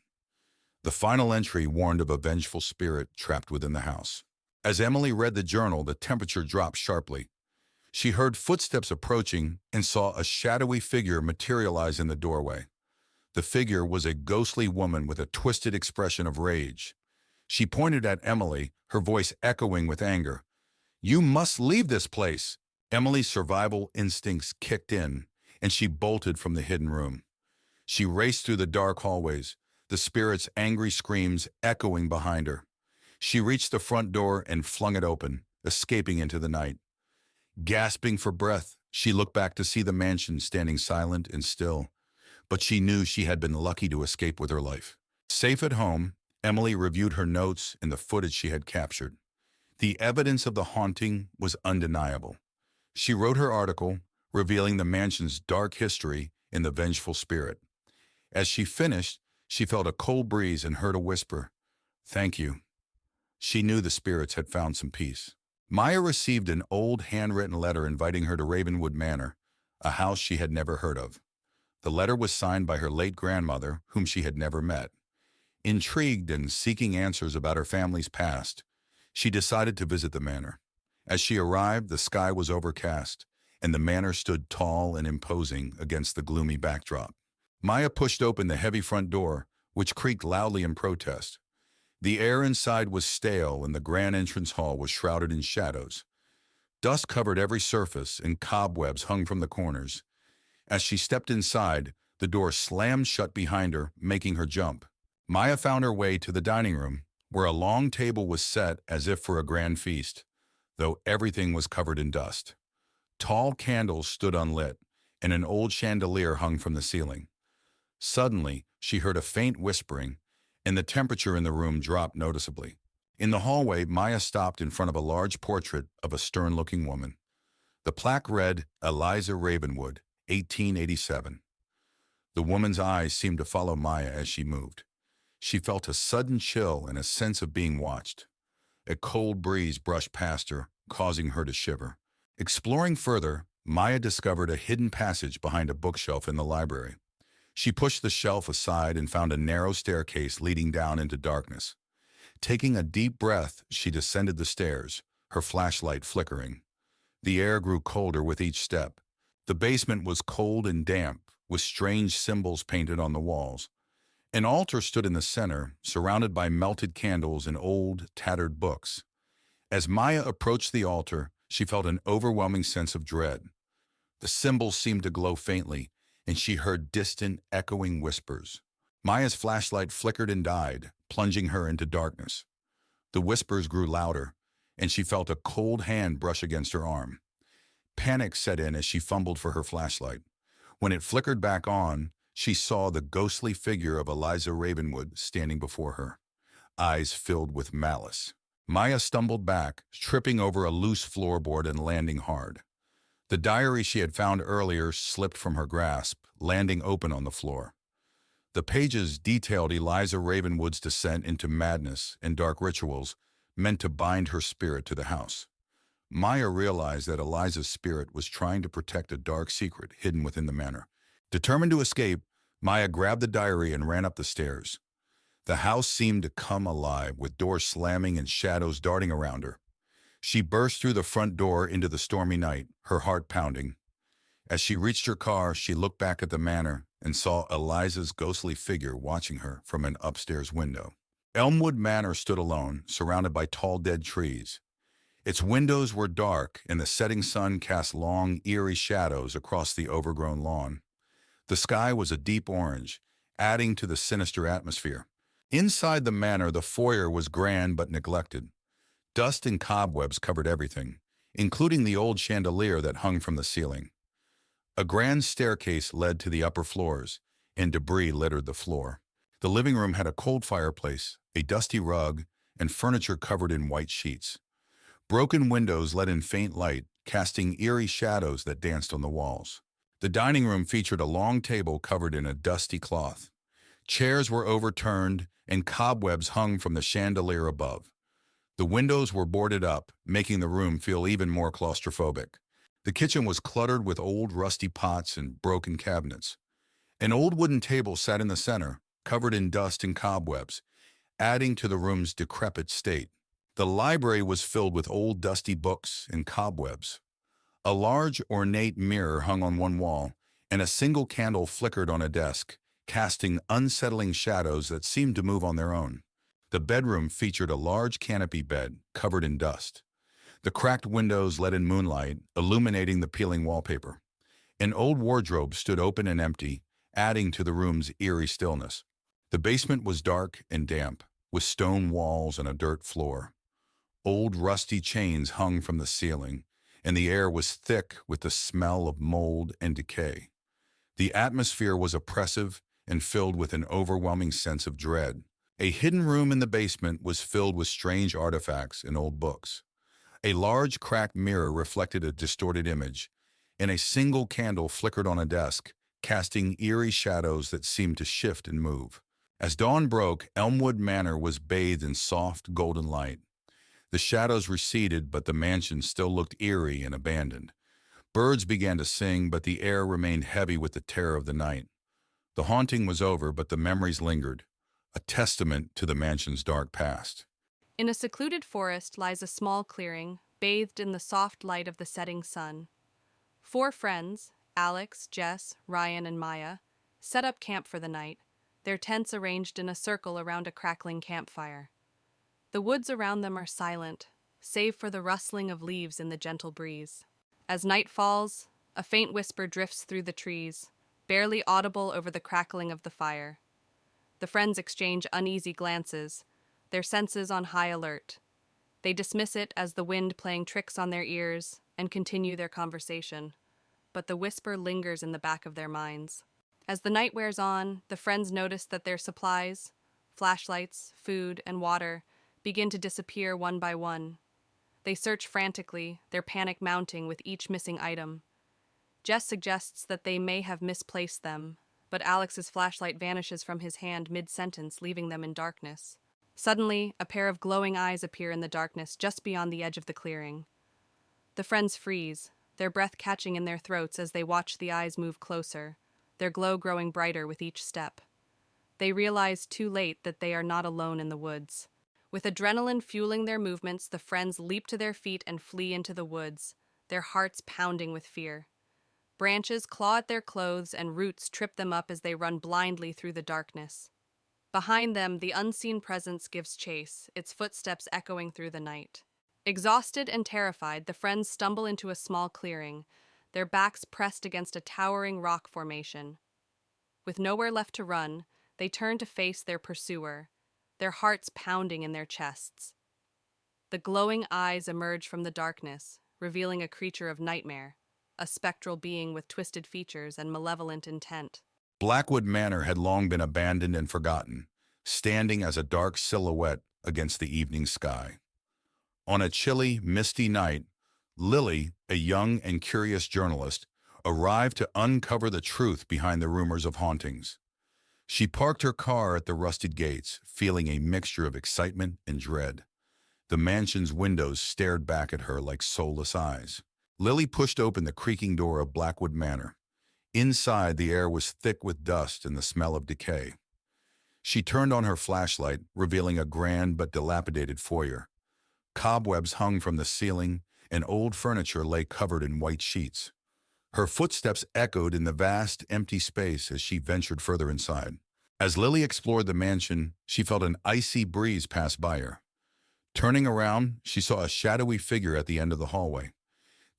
The final entry warned of a vengeful spirit trapped within the house. As Emily read the journal, the temperature dropped sharply. She heard footsteps approaching and saw a shadowy figure materialize in the doorway. The figure was a ghostly woman with a twisted expression of rage. She pointed at Emily, her voice echoing with anger. "You must leave this place!" Emily's survival instincts kicked in, and she bolted from the hidden room. She raced through the dark hallways, the spirit's angry screams echoing behind her. She reached the front door and flung it open, escaping into the night. Gasping for breath, she looked back to see the mansion standing silent and still, but she knew she had been lucky to escape with her life. Safe at home, Emily reviewed her notes and the footage she had captured. The evidence of the haunting was undeniable. She wrote her article, revealing the mansion's dark history and the vengeful spirit. As she finished, she felt a cold breeze and heard a whisper, "Thank you." She knew the spirits had found some peace. Maya received an old handwritten letter inviting her to Ravenwood Manor, a house she had never heard of. The letter was signed by her late grandmother, whom she had never met. Intrigued and seeking answers about her family's past, she decided to visit the manor. As she arrived, the sky was overcast, and the manor stood tall and imposing against the gloomy backdrop. Maya pushed open the heavy front door, which creaked loudly in protest. The air inside was stale and the grand entrance hall was shrouded in shadows. Dust covered every surface and cobwebs hung from the corners. As she stepped inside, the door slammed shut behind her, making her jump. Maya found her way to the dining room, where a long table was set as if for a grand feast, though everything was covered in dust. Tall candles stood unlit, and an old chandelier hung from the ceiling. Suddenly, she heard a faint whispering, and the temperature in the room dropped noticeably. In the hallway, Maya stopped in front of a large portrait of a stern-looking woman. The plaque read, Eliza Ravenwood, 1887. The woman's eyes seemed to follow Maya as she moved. She felt a sudden chill and a sense of being watched. A cold breeze brushed past her, causing her to shiver. Exploring further, Maya discovered a hidden passage behind a bookshelf in the library. She pushed the shelf aside and found a narrow staircase leading down into darkness. Taking a deep breath, she descended the stairs, her flashlight flickering. The air grew colder with each step. The basement was cold and damp, with strange symbols painted on the walls. An altar stood in the center, surrounded by melted candles and old, tattered books. As Maya approached the altar, she felt an overwhelming sense of dread. The symbols seemed to glow faintly, and she heard distant, echoing whispers. Maya's flashlight flickered and died, plunging her into darkness. The whispers grew louder, and she felt a cold hand brush against her arm. Panic set in as she fumbled for her flashlight. When it flickered back on, she saw the ghostly figure of Eliza Ravenwood standing before her, eyes filled with malice. Maya stumbled back, tripping over a loose floorboard and landing hard. The diary she had found earlier slipped from her grasp, landing open on the floor. The pages detailed Eliza Ravenwood's descent into madness and dark rituals meant to bind her spirit to the house. Maya realized that Eliza's spirit was trying to protect a dark secret hidden within the manor. Determined to escape, Maya grabbed the diary and ran up the stairs. The house seemed to come alive, with doors slamming and shadows darting around her. She burst through the front door into the stormy night, her heart pounding. As she reached her car, she looked back at the manor and saw Eliza's ghostly figure watching her from an upstairs window. Elmwood Manor stood alone, surrounded by tall dead trees. Its windows were dark, and the setting sun cast long, eerie shadows across the overgrown lawn. The sky was a deep orange, adding to the sinister atmosphere. Inside the manor, the foyer was grand but neglected. Dust and cobwebs covered everything, including the old chandelier that hung from the ceiling. A grand staircase led to the upper floors, and debris littered the floor. The living room had a cold fireplace, a dusty rug, and furniture covered in white sheets. Broken windows let in faint light, casting eerie shadows that danced on the walls. The dining room featured a long table covered in a dusty cloth. Chairs were overturned, and cobwebs hung from the chandelier above. The windows were boarded up, making the room feel even more claustrophobic. The kitchen was cluttered with old rusty pots and broken cabinets. An old wooden table sat in the center, covered in dust and cobwebs, adding to the room's decrepit state. The library was filled with old dusty books and cobwebs. A large, ornate mirror hung on one wall, and a single candle flickered on a desk, casting unsettling shadows that seemed to move on their own. The bedroom featured a large canopy bed covered in dust. The cracked windows let in moonlight, illuminating the peeling wallpaper. An old wardrobe stood open and empty, adding to the room's eerie stillness. The basement was dark and damp, with stone walls and a dirt floor. Old rusty chains hung from the ceiling, and the air was thick with the smell of mold and decay. The atmosphere was oppressive and filled with an overwhelming sense of dread. A hidden room in the basement was filled with strange artifacts and old books. A large cracked mirror reflected a distorted image, and a single candle flickered on a desk, casting eerie shadows that seemed to shift and move. As dawn broke, Elmwood Manor was bathed in soft, golden light. The shadows receded, but the mansion still looked eerie and abandoned. Birds began to sing, but the air remained heavy with the terror of the night. The haunting was over, but the memories lingered, a testament to the mansion's dark past. In a secluded forest lies a small clearing, bathed in the soft light of the setting sun. 4 friends, Alex, Jess, Ryan, and Maya, set up camp for the night, their tents arranged in a circle around a crackling campfire. The woods around them are silent, save for the rustling of leaves in the gentle breeze. As night falls, a faint whisper drifts through the trees, barely audible over the crackling of the fire. The friends exchange uneasy glances, their senses on high alert. They dismiss it as the wind playing tricks on their ears and continue their conversation, but the whisper lingers in the back of their minds. As the night wears on, the friends notice that their supplies, flashlights, food, and water, begin to disappear one by one. They search frantically, their panic mounting with each missing item. Jess suggests that they may have misplaced them, but Alex's flashlight vanishes from his hand mid-sentence, leaving them in darkness. Suddenly, a pair of glowing eyes appear in the darkness just beyond the edge of the clearing. The friends freeze, their breath catching in their throats as they watch the eyes move closer, their glow growing brighter with each step. They realize too late that they are not alone in the woods. With adrenaline fueling their movements, the friends leap to their feet and flee into the woods, their hearts pounding with fear. Branches claw at their clothes and roots trip them up as they run blindly through the darkness. Behind them, the unseen presence gives chase, its footsteps echoing through the night. Exhausted and terrified, the friends stumble into a small clearing, their backs pressed against a towering rock formation. With nowhere left to run, they turn to face their pursuer, their hearts pounding in their chests. The glowing eyes emerge from the darkness, revealing a creature of nightmare, a spectral being with twisted features and malevolent intent. Blackwood Manor had long been abandoned and forgotten, standing as a dark silhouette against the evening sky. On a chilly, misty night, Lily, a young and curious journalist, arrived to uncover the truth behind the rumors of hauntings. She parked her car at the rusted gates, feeling a mixture of excitement and dread. The mansion's windows stared back at her like soulless eyes. Lily pushed open the creaking door of Blackwood Manor. Inside, the air was thick with dust and the smell of decay. She turned on her flashlight, revealing a grand but dilapidated foyer. Cobwebs hung from the ceiling, and old furniture lay covered in white sheets. Her footsteps echoed in the vast, empty space as she ventured further inside. As Lily explored the mansion, she felt an icy breeze pass by her. Turning around, she saw a shadowy figure at the end of the hallway.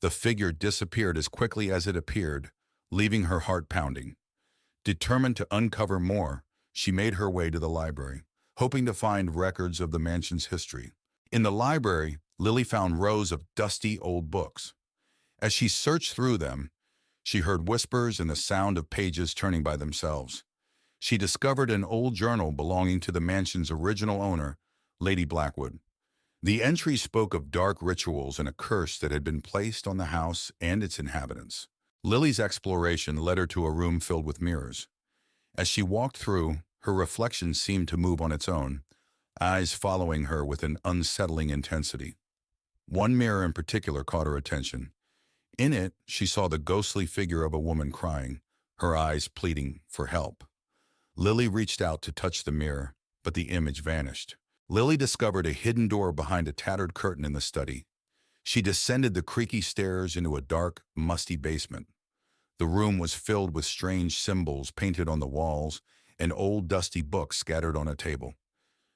The figure disappeared as quickly as it appeared, leaving her heart pounding. Determined to uncover more, she made her way to the library, hoping to find records of the mansion's history. In the library, Lily found rows of dusty old books. As she searched through them, she heard whispers and the sound of pages turning by themselves. She discovered an old journal belonging to the mansion's original owner, Lady Blackwood. The entry spoke of dark rituals and a curse that had been placed on the house and its inhabitants. Lily's exploration led her to a room filled with mirrors. As she walked through, her reflection seemed to move on its own, eyes following her with an unsettling intensity. One mirror in particular caught her attention. In it, she saw the ghostly figure of a woman crying, her eyes pleading for help. Lily reached out to touch the mirror, but the image vanished. Lily discovered a hidden door behind a tattered curtain in the study. She descended the creaky stairs into a dark, musty basement. The room was filled with strange symbols painted on the walls and old dusty books scattered on a table.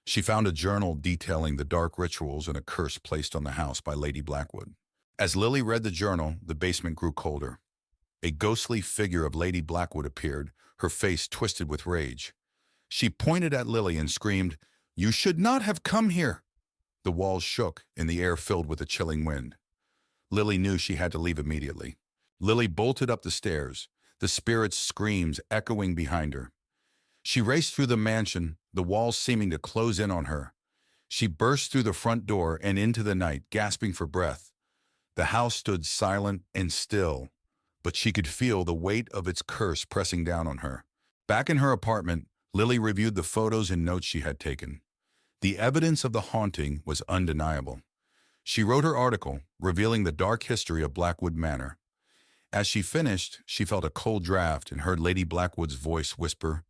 She found a journal detailing the dark rituals and a curse placed on the house by Lady Blackwood. As Lily read the journal, the basement grew colder. A ghostly figure of Lady Blackwood appeared, her face twisted with rage. She pointed at Lily and screamed, "You should not have come here!" The walls shook, and the air filled with a chilling wind. Lily knew she had to leave immediately. Lily bolted up the stairs, the spirit's screams echoing behind her. She raced through the mansion, the walls seeming to close in on her. She burst through the front door and into the night, gasping for breath. The house stood silent and still, but she could feel the weight of its curse pressing down on her. Back in her apartment, Lily reviewed the photos and notes she had taken. The evidence of the haunting was undeniable. She wrote her article, revealing the dark history of Blackwood Manor. As she finished, she felt a cold draft and heard Lady Blackwood's voice whisper,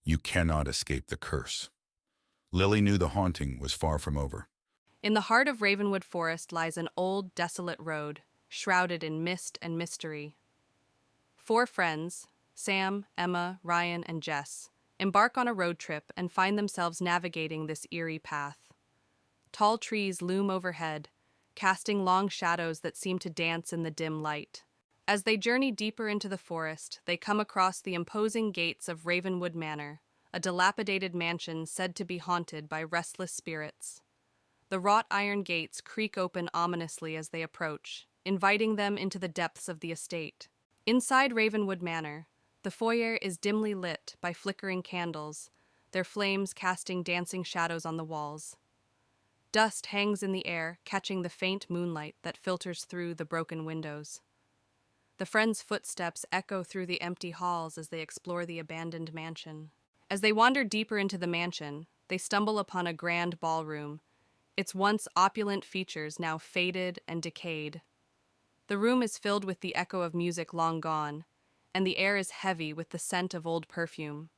"You cannot escape the curse." Lily knew the haunting was far from over. In the heart of Ravenwood Forest lies an old, desolate road, shrouded in mist and mystery. 4 friends, Sam, Emma, Ryan, and Jess, embark on a road trip and find themselves navigating this eerie path. Tall trees loom overhead, casting long shadows that seem to dance in the dim light. As they journey deeper into the forest, they come across the imposing gates of Ravenwood Manor, a dilapidated mansion said to be haunted by restless spirits. The wrought iron gates creak open ominously as they approach, inviting them into the depths of the estate. Inside Ravenwood Manor, the foyer is dimly lit by flickering candles, their flames casting dancing shadows on the walls. Dust hangs in the air, catching the faint moonlight that filters through the broken windows. The friends' footsteps echo through the empty halls as they explore the abandoned mansion. As they wander deeper into the mansion, they stumble upon a grand ballroom, its once opulent features now faded and decayed. The room is filled with the echo of music long gone, and the air is heavy with the scent of old perfume.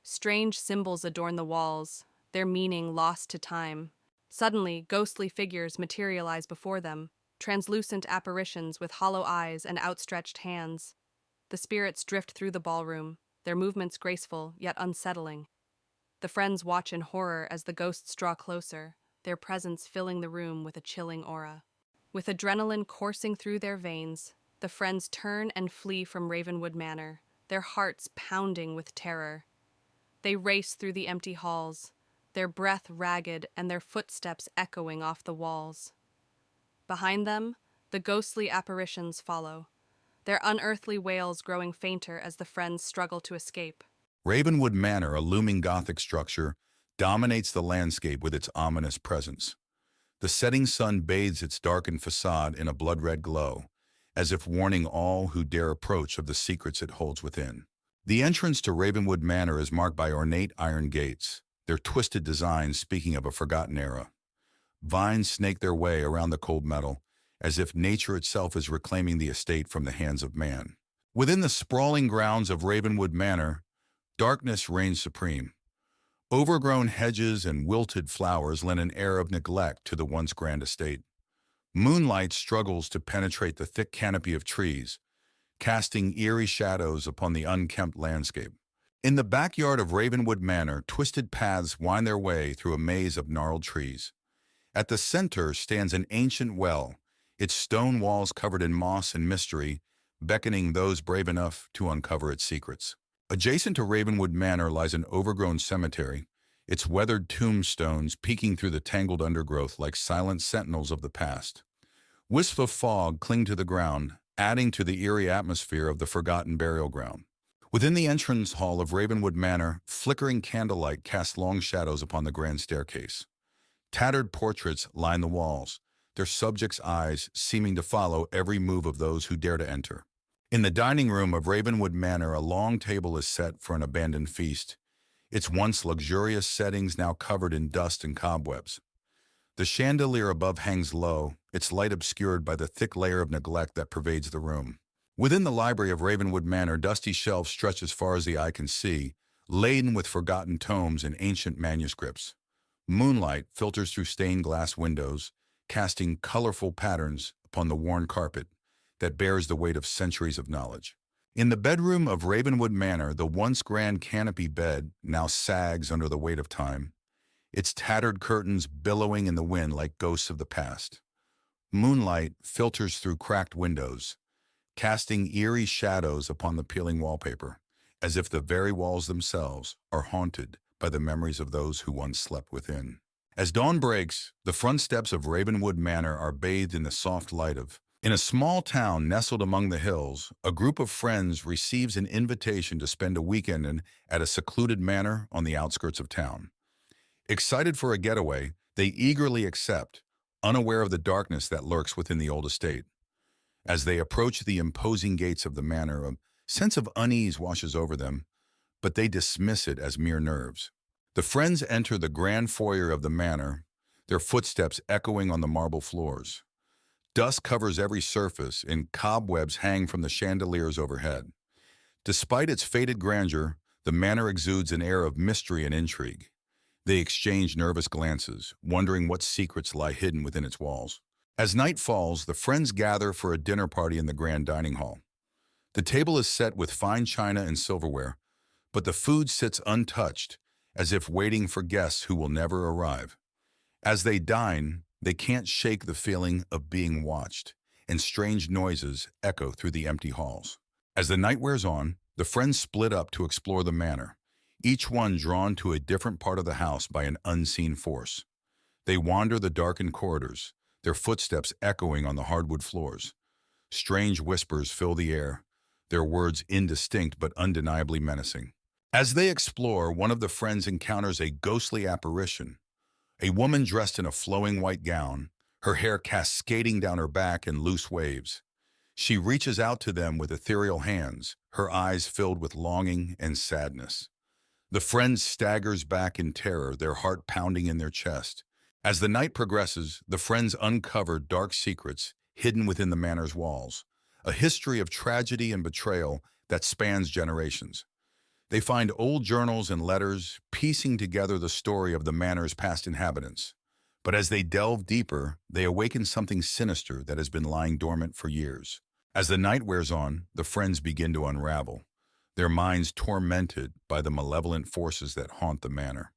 Strange symbols adorn the walls, their meaning lost to time. Suddenly, ghostly figures materialize before them, translucent apparitions with hollow eyes and outstretched hands. The spirits drift through the ballroom, their movements graceful yet unsettling. The friends watch in horror as the ghosts draw closer, their presence filling the room with a chilling aura. With adrenaline coursing through their veins, the friends turn and flee from Ravenwood Manor, their hearts pounding with terror. They race through the empty halls, their breath ragged and their footsteps echoing off the walls. Behind them, the ghostly apparitions follow, their unearthly wails growing fainter as the friends struggle to escape. Ravenwood Manor, a looming Gothic structure, dominates the landscape with its ominous presence. The setting sun bathes its darkened facade in a blood-red glow, as if warning all who dare approach of the secrets it holds within. The entrance to Ravenwood Manor is marked by ornate iron gates, their twisted designs speaking of a forgotten era. Vines snake their way around the cold metal, as if nature itself is reclaiming the estate from the hands of man. Within the sprawling grounds of Ravenwood Manor, darkness reigns supreme. Overgrown hedges and wilted flowers lend an air of neglect to the once grand estate. Moonlight struggles to penetrate the thick canopy of trees, casting eerie shadows upon the unkempt landscape. In the backyard of Ravenwood Manor, twisted paths wind their way through a maze of gnarled trees. At the center stands an ancient well, its stone walls covered in moss and mystery, beckoning those brave enough to uncover its secrets. Adjacent to Ravenwood Manor lies an overgrown cemetery, its weathered tombstones peeking through the tangled undergrowth like silent sentinels of the past. Wisps of fog cling to the ground, adding to the eerie atmosphere of the forgotten burial ground. Within the entrance hall of Ravenwood Manor, flickering candlelight casts long shadows upon the grand staircase. Tattered portraits line the walls, their subjects' eyes seeming to follow every move of those who dare to enter. In the dining room of Ravenwood Manor, a long table is set for an abandoned feast, its once luxurious settings now covered in dust and cobwebs. The chandelier above hangs low, its light obscured by the thick layer of neglect that pervades the room. Within the library of Ravenwood Manor, dusty shelves stretch as far as the eye can see, laden with forgotten tomes and ancient manuscripts. Moonlight filters through stained glass windows, casting colorful patterns upon the worn carpet that bears the weight of centuries of knowledge. In the bedroom of Ravenwood Manor, the once grand canopy bed now sags under the weight of time, its tattered curtains billowing in the wind like ghosts of the past. Moonlight filters through cracked windows, casting eerie shadows upon the peeling wallpaper, as if the very walls themselves are haunted by the memories of those who once slept within. As dawn breaks, the front steps of Ravenwood Manor are bathed in the soft light of. In a small town nestled among the hills, a group of friends receives an invitation to spend a weekend at a secluded manor on the outskirts of town. Excited for a getaway, they eagerly accept, unaware of the darkness that lurks within the old estate. As they approach the imposing gates of the manor, a sense of unease washes over them, but they dismiss it as mere nerves. The friends enter the grand foyer of the manor, their footsteps echoing on the marble floors. Dust covers every surface, and cobwebs hang from the chandeliers overhead. Despite its faded grandeur, the manor exudes an air of mystery and intrigue. They exchange nervous glances, wondering what secrets lie hidden within its walls. As night falls, the friends gather for a dinner party in the grand dining hall. The table is set with fine china and silverware, but the food sits untouched, as if waiting for guests who will never arrive. As they dine, they can't shake the feeling of being watched, and strange noises echo through the empty halls. As the night wears on, the friends split up to explore the manor, each one drawn to a different part of the house by an unseen force. They wander the darkened corridors, their footsteps echoing on the hardwood floors. Strange whispers fill the air, their words indistinct but undeniably menacing. As they explore, one of the friends encounters a ghostly apparition, a woman dressed in a flowing white gown, her hair cascading down her back in loose waves. She reaches out to them with ethereal hands, her eyes filled with longing and sadness. The friend staggers back in terror, their heart pounding in their chest. As the night progresses, the friends uncover dark secrets hidden within the manor's walls, a history of tragedy and betrayal that spans generations. They find old journals and letters, piecing together the story of the manor's past inhabitants. But as they delve deeper, they awaken something sinister that has been lying dormant for years. As the night wears on, the friends begin to unravel, their minds tormented by the malevolent forces that haunt the manor.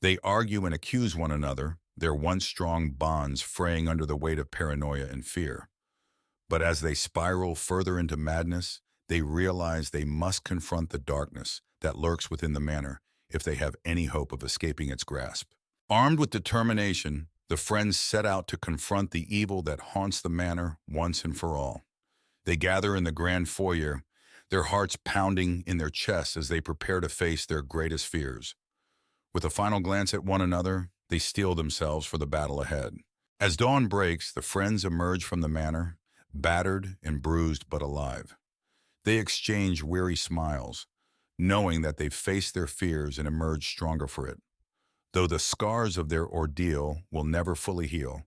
They argue and accuse one another, their once strong bonds fraying under the weight of paranoia and fear. But as they spiral further into madness, they realize they must confront the darkness that lurks within the manor if they have any hope of escaping its grasp. Armed with determination, the friends set out to confront the evil that haunts the manor once and for all. They gather in the grand foyer, their hearts pounding in their chests as they prepare to face their greatest fears. With a final glance at one another, they steel themselves for the battle ahead. As dawn breaks, the friends emerge from the manor, battered and bruised but alive. They exchange weary smiles, knowing that they've faced their fears and emerged stronger for it. Though the scars of their ordeal will never fully heal,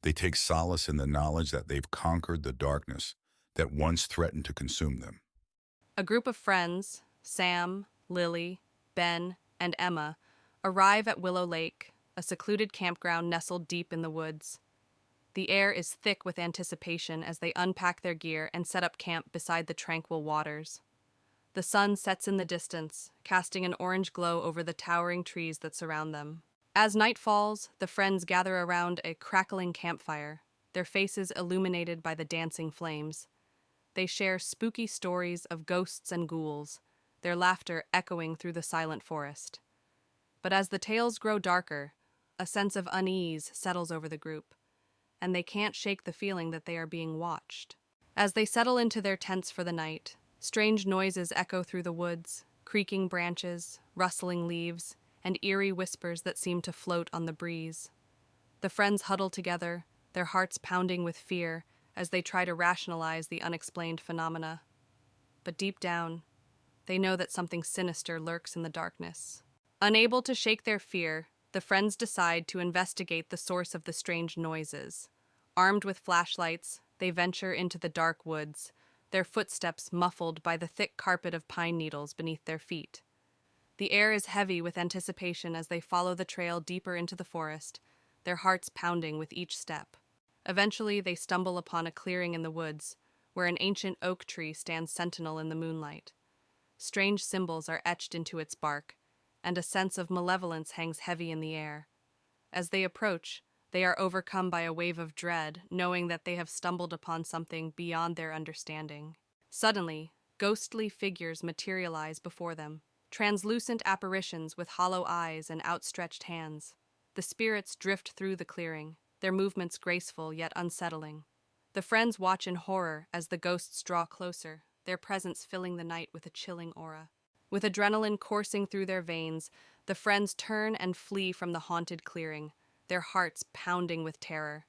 they take solace in the knowledge that they've conquered the darkness that once threatened to consume them. A group of friends, Sam, Lily, Ben, and Emma, arrive at Willow Lake, a secluded campground nestled deep in the woods. The air is thick with anticipation as they unpack their gear and set up camp beside the tranquil waters. The sun sets in the distance, casting an orange glow over the towering trees that surround them. As night falls, the friends gather around a crackling campfire, their faces illuminated by the dancing flames. They share spooky stories of ghosts and ghouls, their laughter echoing through the silent forest. But as the tales grow darker, a sense of unease settles over the group, and they can't shake the feeling that they are being watched. As they settle into their tents for the night, strange noises echo through the woods, creaking branches, rustling leaves, and eerie whispers that seem to float on the breeze. The friends huddle together, their hearts pounding with fear as they try to rationalize the unexplained phenomena. But deep down, they know that something sinister lurks in the darkness. Unable to shake their fear, the friends decide to investigate the source of the strange noises. Armed with flashlights, they venture into the dark woods, their footsteps muffled by the thick carpet of pine needles beneath their feet. The air is heavy with anticipation as they follow the trail deeper into the forest, their hearts pounding with each step. Eventually, they stumble upon a clearing in the woods, where an ancient oak tree stands sentinel in the moonlight. Strange symbols are etched into its bark, and a sense of malevolence hangs heavy in the air. As they approach, they are overcome by a wave of dread, knowing that they have stumbled upon something beyond their understanding. Suddenly, ghostly figures materialize before them, translucent apparitions with hollow eyes and outstretched hands. The spirits drift through the clearing, their movements graceful yet unsettling. The friends watch in horror as the ghosts draw closer, their presence filling the night with a chilling aura. With adrenaline coursing through their veins, the friends turn and flee from the haunted clearing, their hearts pounding with terror.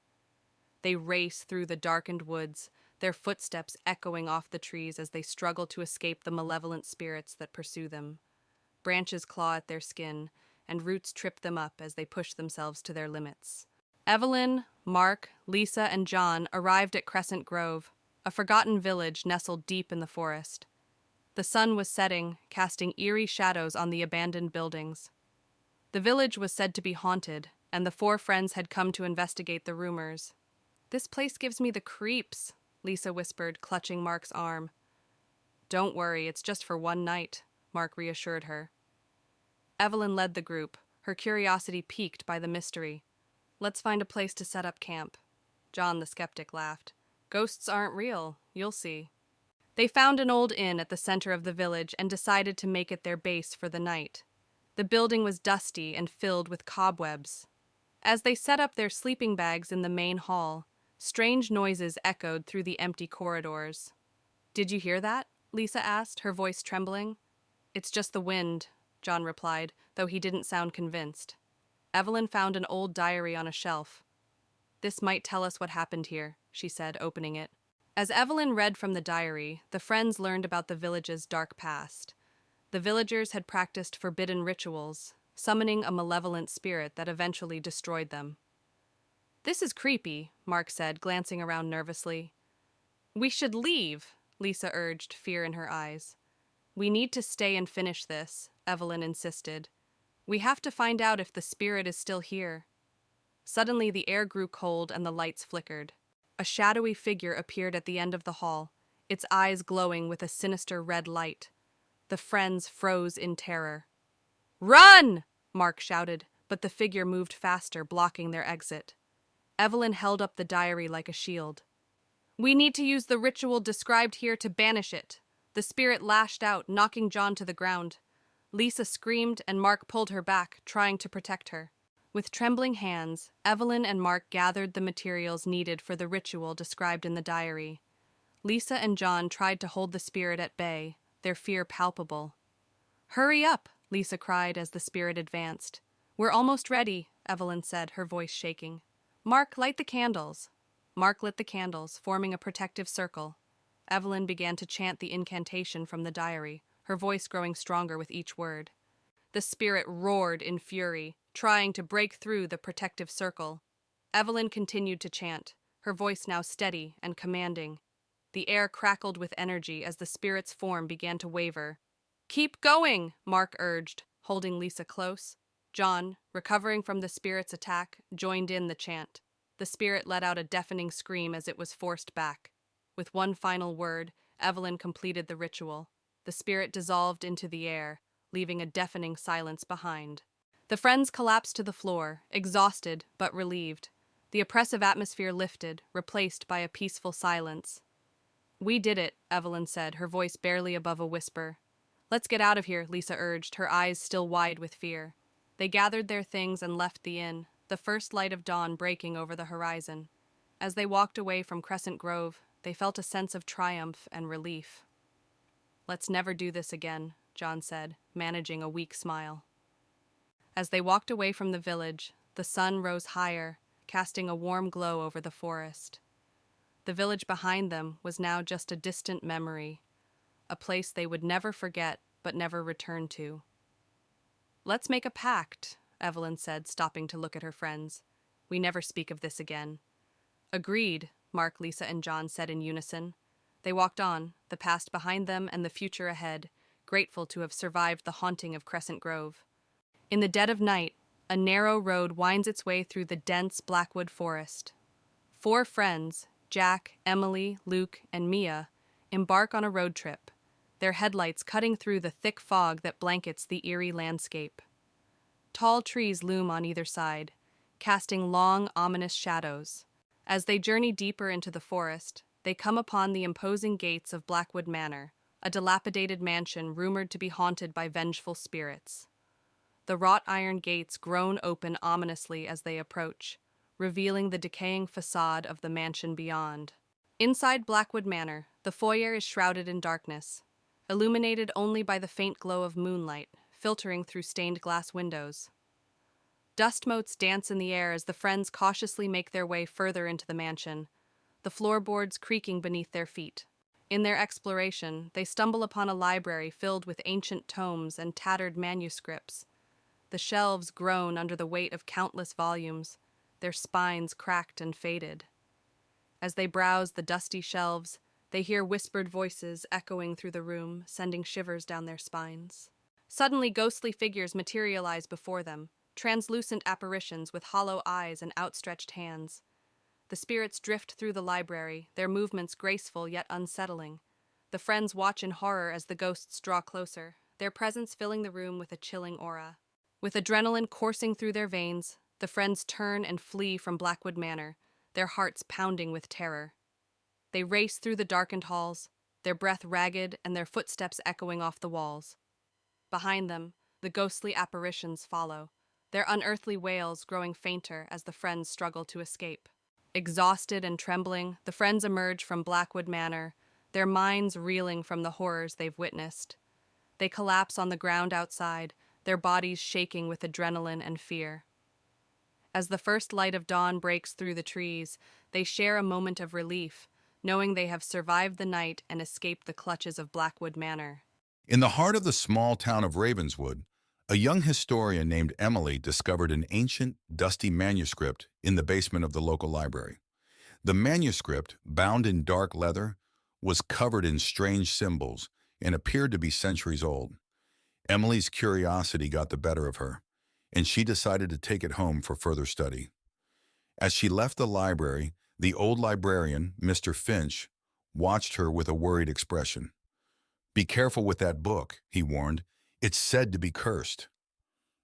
They race through the darkened woods, their footsteps echoing off the trees as they struggle to escape the malevolent spirits that pursue them. Branches claw at their skin, and roots trip them up as they push themselves to their limits. Evelyn, Mark, Lisa, and John arrived at Crescent Grove, a forgotten village nestled deep in the forest. The sun was setting, casting eerie shadows on the abandoned buildings. The village was said to be haunted, and the four friends had come to investigate the rumors. "This place gives me the creeps," Lisa whispered, clutching Mark's arm. "Don't worry, it's just for one night," Mark reassured her. Evelyn led the group, her curiosity piqued by the mystery. Let's find a place to set up camp. John the skeptic laughed. Ghosts aren't real, you'll see. They found an old inn at the center of the village and decided to make it their base for the night. The building was dusty and filled with cobwebs. As they set up their sleeping bags in the main hall, strange noises echoed through the empty corridors. Did you hear that? Lisa asked, her voice trembling. It's just the wind, John replied, though he didn't sound convinced. Evelyn found an old diary on a shelf. This might tell us what happened here, she said, opening it. As Evelyn read from the diary, the friends learned about the village's dark past. The villagers had practiced forbidden rituals, summoning a malevolent spirit that eventually destroyed them. This is creepy, Mark said, glancing around nervously. We should leave, Lisa urged, fear in her eyes. We need to stay and finish this, Evelyn insisted. We have to find out if the spirit is still here. Suddenly the air grew cold and the lights flickered. A shadowy figure appeared at the end of the hall, its eyes glowing with a sinister red light. The friends froze in terror. Run! Mark shouted, but the figure moved faster, blocking their exit. Evelyn held up the diary like a shield. We need to use the ritual described here to banish it. The spirit lashed out, knocking John to the ground. Lisa screamed and Mark pulled her back, trying to protect her. With trembling hands, Evelyn and Mark gathered the materials needed for the ritual described in the diary. Lisa and John tried to hold the spirit at bay, their fear palpable. Hurry up, Lisa cried as the spirit advanced. We're almost ready, Evelyn said, her voice shaking. Mark, light the candles. Mark lit the candles, forming a protective circle. Evelyn began to chant the incantation from the diary, her voice growing stronger with each word. The spirit roared in fury, trying to break through the protective circle. Evelyn continued to chant, her voice now steady and commanding. The air crackled with energy as the spirit's form began to waver. Keep going, Mark urged, holding Lisa close. John, recovering from the spirit's attack, joined in the chant. The spirit let out a deafening scream as it was forced back. With one final word, Evelyn completed the ritual. The spirit dissolved into the air, leaving a deafening silence behind. The friends collapsed to the floor, exhausted but relieved. The oppressive atmosphere lifted, replaced by a peaceful silence. We did it, Evelyn said, her voice barely above a whisper. Let's get out of here, Lisa urged, her eyes still wide with fear. They gathered their things and left the inn, the first light of dawn breaking over the horizon. As they walked away from Crescent Grove, they felt a sense of triumph and relief. Let's never do this again, John said, managing a weak smile. As they walked away from the village, the sun rose higher, casting a warm glow over the forest. The village behind them was now just a distant memory, a place they would never forget but never return to. Let's make a pact, Evelyn said, stopping to look at her friends. We never speak of this again. Agreed, Mark, Lisa, and John said in unison. They walked on, the past behind them and the future ahead, grateful to have survived the haunting of Crescent Grove. In the dead of night, a narrow road winds its way through the dense Blackwood forest. 4 friends, Jack, Emily, Luke, and Mia, embark on a road trip, their headlights cutting through the thick fog that blankets the eerie landscape. Tall trees loom on either side, casting long, ominous shadows. As they journey deeper into the forest, they come upon the imposing gates of Blackwood Manor, a dilapidated mansion rumored to be haunted by vengeful spirits. The wrought iron gates groan open ominously as they approach, revealing the decaying facade of the mansion beyond. Inside Blackwood Manor, the foyer is shrouded in darkness, illuminated only by the faint glow of moonlight, filtering through stained glass windows. Dust motes dance in the air as the friends cautiously make their way further into the mansion, the floorboards creaking beneath their feet. In their exploration, they stumble upon a library filled with ancient tomes and tattered manuscripts. The shelves groan under the weight of countless volumes, their spines cracked and faded. As they browse the dusty shelves, they hear whispered voices echoing through the room, sending shivers down their spines. Suddenly, ghostly figures materialize before them, translucent apparitions with hollow eyes and outstretched hands. The spirits drift through the library, their movements graceful yet unsettling. The friends watch in horror as the ghosts draw closer, their presence filling the room with a chilling aura. With adrenaline coursing through their veins, The friends turn and flee from Blackwood Manor, their hearts pounding with terror. They race through the darkened halls, their breath ragged and their footsteps echoing off the walls. Behind them, the ghostly apparitions follow, their unearthly wails growing fainter as the friends struggle to escape. Exhausted and trembling, the friends emerge from Blackwood Manor, their minds reeling from the horrors they've witnessed. They collapse on the ground outside, their bodies shaking with adrenaline and fear. As the first light of dawn breaks through the trees, they share a moment of relief, knowing they have survived the night and escaped the clutches of Blackwood Manor. In the heart of the small town of Ravenswood, a young historian named Emily discovered an ancient, dusty manuscript in the basement of the local library. The manuscript, bound in dark leather, was covered in strange symbols and appeared to be centuries old. Emily's curiosity got the better of her, and she decided to take it home for further study. As she left the library, the old librarian, Mr. Finch, watched her with a worried expression. "Be careful with that book," he warned. "It's said to be cursed."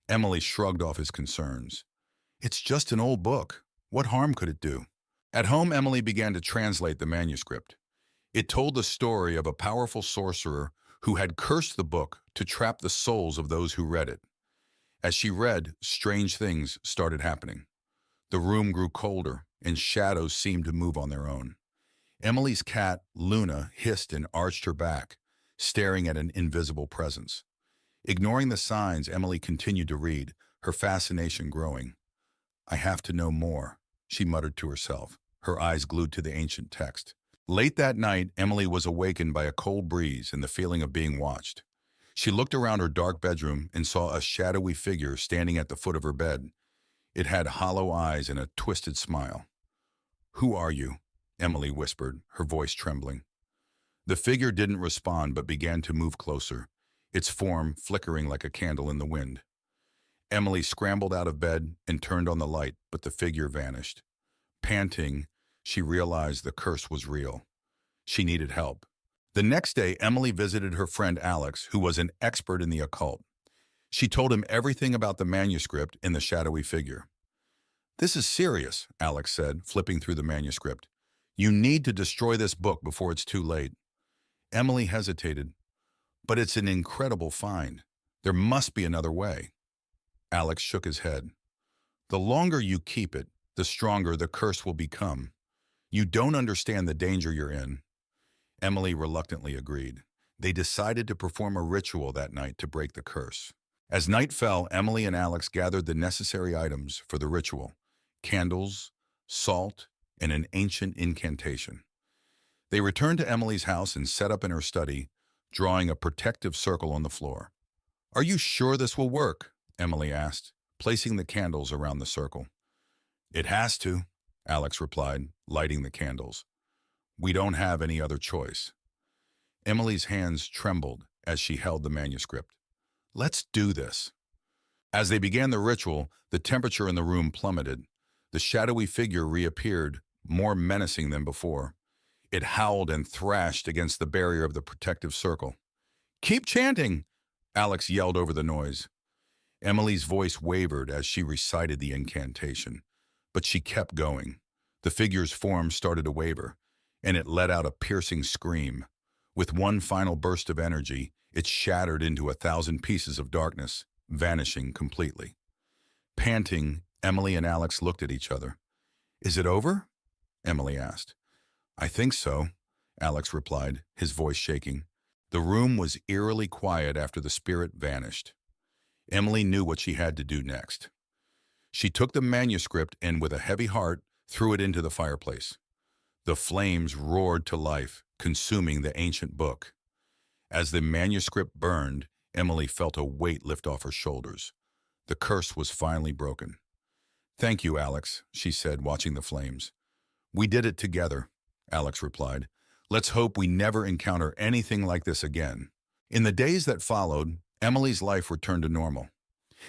Emily shrugged off his concerns. "It's just an old book. What harm could it do?" At home, Emily began to translate the manuscript. It told the story of a powerful sorcerer who had cursed the book to trap the souls of those who read it. As she read, strange things started happening. The room grew colder, and shadows seemed to move on their own. Emily's cat, Luna, hissed and arched her back, staring at an invisible presence. Ignoring the signs, Emily continued to read, her fascination growing. "I have to know more," she muttered to herself, her eyes glued to the ancient text. Late that night, Emily was awakened by a cold breeze and the feeling of being watched. She looked around her dark bedroom and saw a shadowy figure standing at the foot of her bed. It had hollow eyes and a twisted smile. "Who are you?" Emily whispered, her voice trembling. The figure didn't respond but began to move closer, its form flickering like a candle in the wind. Emily scrambled out of bed and turned on the light, but the figure vanished. Panting, she realized the curse was real. She needed help. The next day, Emily visited her friend Alex, who was an expert in the occult. She told him everything about the manuscript and the shadowy figure. "This is serious," Alex said, flipping through the manuscript. "You need to destroy this book before it's too late." Emily hesitated. "But it's an incredible find. There must be another way." Alex shook his head. "The longer you keep it, the stronger the curse will become. You don't understand the danger you're in." Emily reluctantly agreed. They decided to perform a ritual that night to break the curse. As night fell, Emily and Alex gathered the necessary items for the ritual: candles, salt, and an ancient incantation. They returned to Emily's house and set up in her study, drawing a protective circle on the floor. "Are you sure this will work?" Emily asked, placing the candles around the circle. "It has to," Alex replied, lighting the candles. "We don't have any other choice." Emily's hands trembled as she held the manuscript. "Let's do this." As they began the ritual, the temperature in the room plummeted. The shadowy figure reappeared, more menacing than before. It howled and thrashed against the barrier of the protective circle. "Keep chanting!" Alex yelled over the noise. Emily's voice wavered as she recited the incantation, but she kept going. The figure's form started to waver, and it let out a piercing scream. With one final burst of energy, it shattered into 1,000 pieces of darkness, vanishing completely. Panting, Emily and Alex looked at each other. "Is it over?" Emily asked. "I think so," Alex replied, his voice shaking. The room was eerily quiet after the spirit vanished. Emily knew what she had to do next. She took the manuscript and, with a heavy heart, threw it into the fireplace. The flames roared to life, consuming the ancient book. As the manuscript burned, Emily felt a weight lift off her shoulders. The curse was finally broken. "Thank you, Alex," she said, watching the flames. "We did it together," Alex replied. "Let's hope we never encounter anything like this again." In the days that followed, Emily's life returned to normal.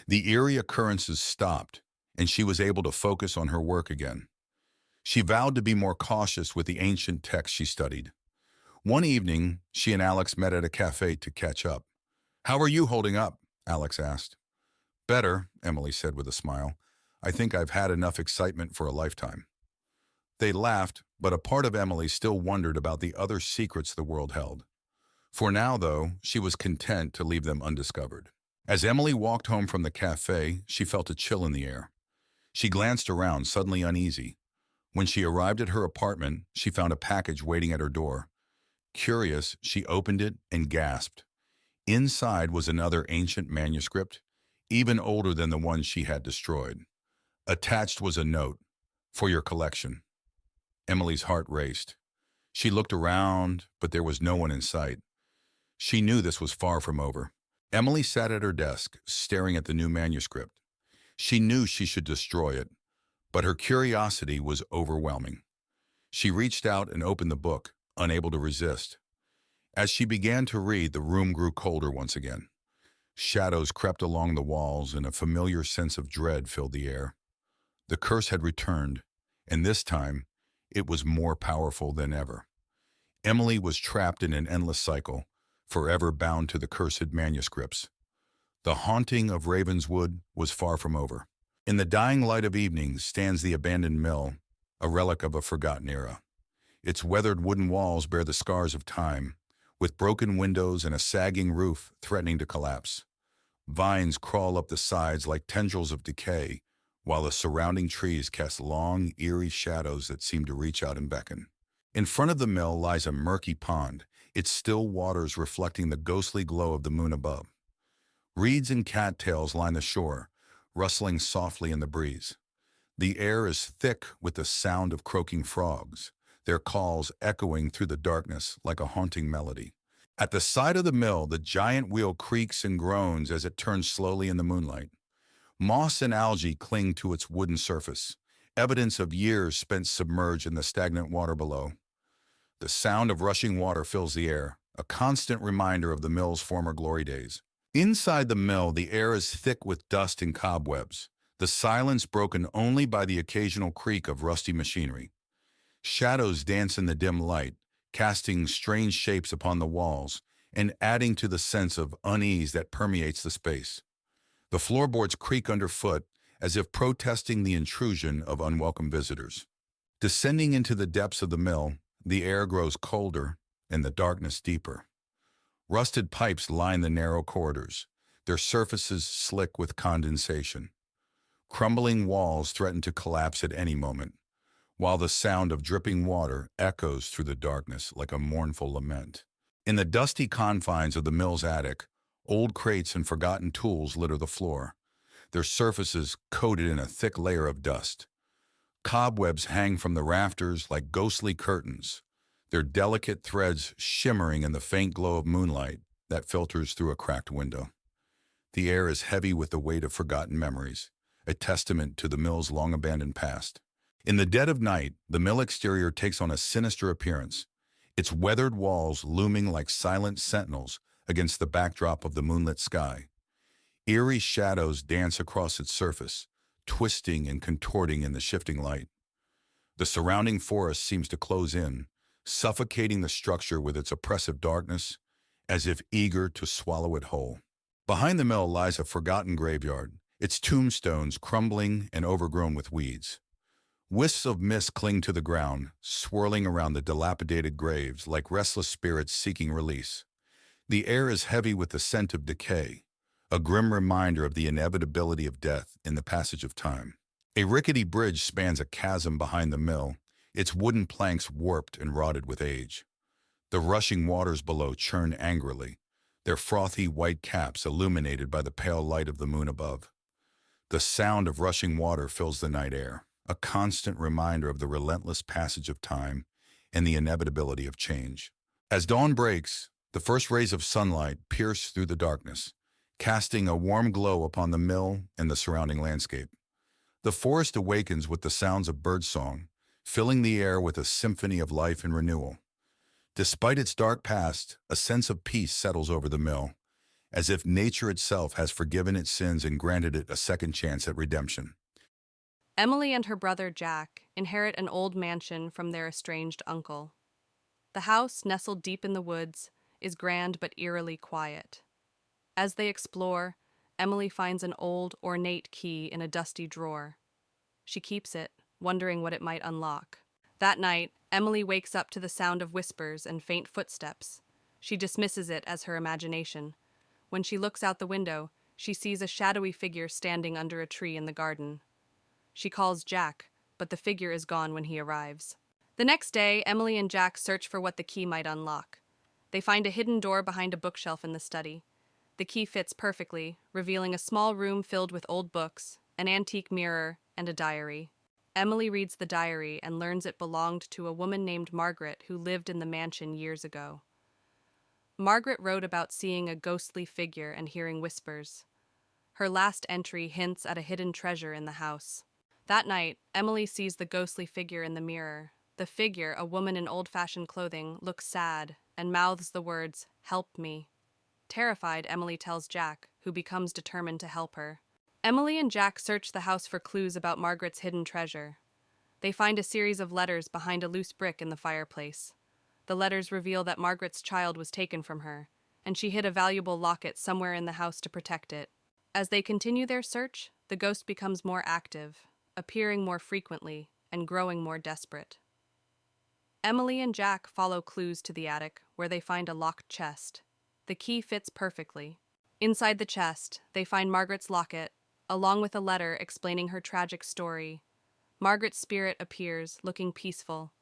The eerie occurrences stopped, and she was able to focus on her work again. She vowed to be more cautious with the ancient texts she studied. One evening, she and Alex met at a cafe to catch up. "How are you holding up?" Alex asked. "Better," Emily said with a smile. I think I've had enough excitement for a lifetime." They laughed, but a part of Emily still wondered about the other secrets the world held. For now, though, she was content to leave them undiscovered. As Emily walked home from the cafe, she felt a chill in the air. She glanced around, suddenly uneasy. When she arrived at her apartment, she found a package waiting at her door. Curious, she opened it and gasped. Inside was another ancient manuscript, even older than the one she had destroyed. Attached was a note, "For your collection." Emily's heart raced. She looked around, but there was no one in sight. She knew this was far from over. Emily sat at her desk, staring at the new manuscript. She knew she should destroy it, but her curiosity was overwhelming. She reached out and opened the book, unable to resist. As she began to read, the room grew colder once again. Shadows crept along the walls, and a familiar sense of dread filled the air. The curse had returned, and this time, it was more powerful than ever. Emily was trapped in an endless cycle, forever bound to the cursed manuscripts. The haunting of Ravenswood was far from over. In the dying light of evening stands the abandoned mill, a relic of a forgotten era. Its weathered wooden walls bear the scars of time, with broken windows and a sagging roof threatening to collapse. Vines crawl up the sides like tendrils of decay, while the surrounding trees cast long, eerie shadows that seem to reach out and beckon. In front of the mill lies a murky pond, its still waters reflecting the ghostly glow of the moon above. Reeds and cattails line the shore, rustling softly in the breeze. The air is thick with the sound of croaking frogs, their calls echoing through the darkness like a haunting melody. At the side of the mill, the giant wheel creaks and groans as it turns slowly in the moonlight. Moss and algae cling to its wooden surface, evidence of years spent submerged in the stagnant water below. The sound of rushing water fills the air, a constant reminder of the mill's former glory days. Inside the mill, the air is thick with dust and cobwebs, the silence broken only by the occasional creak of rusty machinery. Shadows dance in the dim light, casting strange shapes upon the walls and adding to the sense of unease that permeates the space. The floorboards creak underfoot as if protesting the intrusion of unwelcome visitors. Descending into the depths of the mill, the air grows colder and the darkness deeper. Rusted pipes line the narrow corridors, their surfaces slick with condensation. Crumbling walls threaten to collapse at any moment, while the sound of dripping water echoes through the darkness like a mournful lament. In the dusty confines of the mill's attic, old crates and forgotten tools litter the floor, their surfaces coated in a thick layer of dust. Cobwebs hang from the rafters like ghostly curtains, their delicate threads shimmering in the faint glow of moonlight that filters through a cracked window. The air is heavy with the weight of forgotten memories, a testament to the mill's long-abandoned past. In the dead of night, the mill exterior takes on a sinister appearance, its weathered walls looming like silent sentinels against the backdrop of the moonlit sky. Eerie shadows dance across its surface, twisting and contorting in the shifting light. The surrounding forest seems to close in, suffocating the structure with its oppressive darkness, as if eager to swallow it whole. Behind the mill lies a forgotten graveyard, its tombstones crumbling and overgrown with weeds. Wisps of mist cling to the ground, swirling around the dilapidated graves like restless spirits seeking release. The air is heavy with the scent of decay, a grim reminder of the inevitability of death in the passage of time. A rickety bridge spans a chasm behind the mill, its wooden planks warped and rotted with age. The rushing waters below churn angrily, their frothy white caps illuminated by the pale light of the moon above. The sound of rushing water fills the night air, a constant reminder of the relentless passage of time and the inevitability of change. As dawn breaks, the first rays of sunlight pierce through the darkness, casting a warm glow upon the mill and the surrounding landscape. The forest awakens with the sounds of birdsong, filling the air with a symphony of life and renewal. Despite its dark past, a sense of peace settles over the mill, as if nature itself has forgiven its sins and granted it a second chance at redemption. Emily and her brother Jack inherit an old mansion from their estranged uncle. The house, nestled deep in the woods, is grand but eerily quiet. As they explore, Emily finds an old, ornate key in a dusty drawer. She keeps it, wondering what it might unlock. That night, Emily wakes up to the sound of whispers and faint footsteps. She dismisses it as her imagination. When she looks out the window, she sees a shadowy figure standing under a tree in the garden. She calls Jack, but the figure is gone when he arrives. The next day, Emily and Jack search for what the key might unlock. They find a hidden door behind a bookshelf in the study. The key fits perfectly, revealing a small room filled with old books, an antique mirror, and a diary. Emily reads the diary and learns it belonged to a woman named Margaret who lived in the mansion years ago. Margaret wrote about seeing a ghostly figure and hearing whispers. Her last entry hints at a hidden treasure in the house. That night, Emily sees the ghostly figure in the mirror. The figure, a woman in old-fashioned clothing, looks sad and mouths the words, "Help me." Terrified, Emily tells Jack, who becomes determined to help her. Emily and Jack search the house for clues about Margaret's hidden treasure. They find a series of letters behind a loose brick in the fireplace. The letters reveal that Margaret's child was taken from her, and she hid a valuable locket somewhere in the house to protect it. As they continue their search, the ghost becomes more active, appearing more frequently and growing more desperate. Emily and Jack follow clues to the attic, where they find a locked chest. The key fits perfectly. Inside the chest, they find Margaret's locket, along with a letter explaining her tragic story. Margaret's spirit appears, looking peaceful.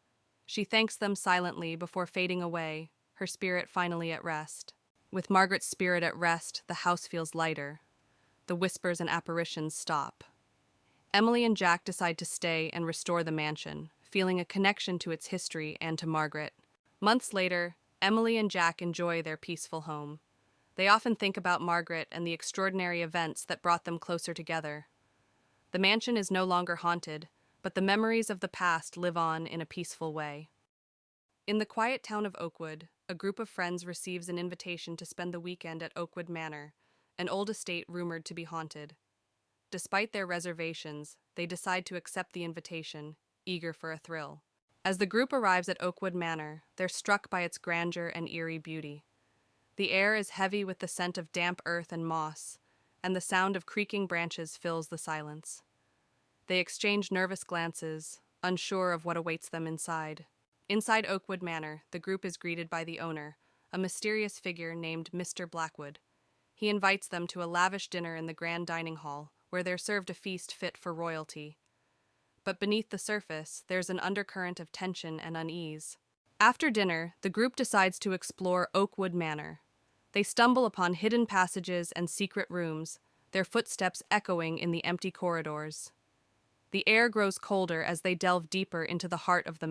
She thanks them silently before fading away, her spirit finally at rest. With Margaret's spirit at rest, the house feels lighter. The whispers and apparitions stop. Emily and Jack decide to stay and restore the mansion, feeling a connection to its history and to Margaret. Months later, Emily and Jack enjoy their peaceful home. They often think about Margaret and the extraordinary events that brought them closer together. The mansion is no longer haunted, but the memories of the past live on in a peaceful way. In the quiet town of Oakwood, a group of friends receives an invitation to spend the weekend at Oakwood Manor, an old estate rumored to be haunted. Despite their reservations, they decide to accept the invitation, eager for a thrill. As the group arrives at Oakwood Manor, they're struck by its grandeur and eerie beauty. The air is heavy with the scent of damp earth and moss, and the sound of creaking branches fills the silence. They exchange nervous glances, unsure of what awaits them inside. Inside Oakwood Manor, the group is greeted by the owner, a mysterious figure named Mr. Blackwood. He invites them to a lavish dinner in the grand dining hall, where they're served a feast fit for royalty. But beneath the surface, there's an undercurrent of tension and unease. After dinner, the group decides to explore Oakwood Manor. They stumble upon hidden passages and secret rooms, their footsteps echoing in the empty corridors. The air grows colder as they delve deeper into the heart of the manor.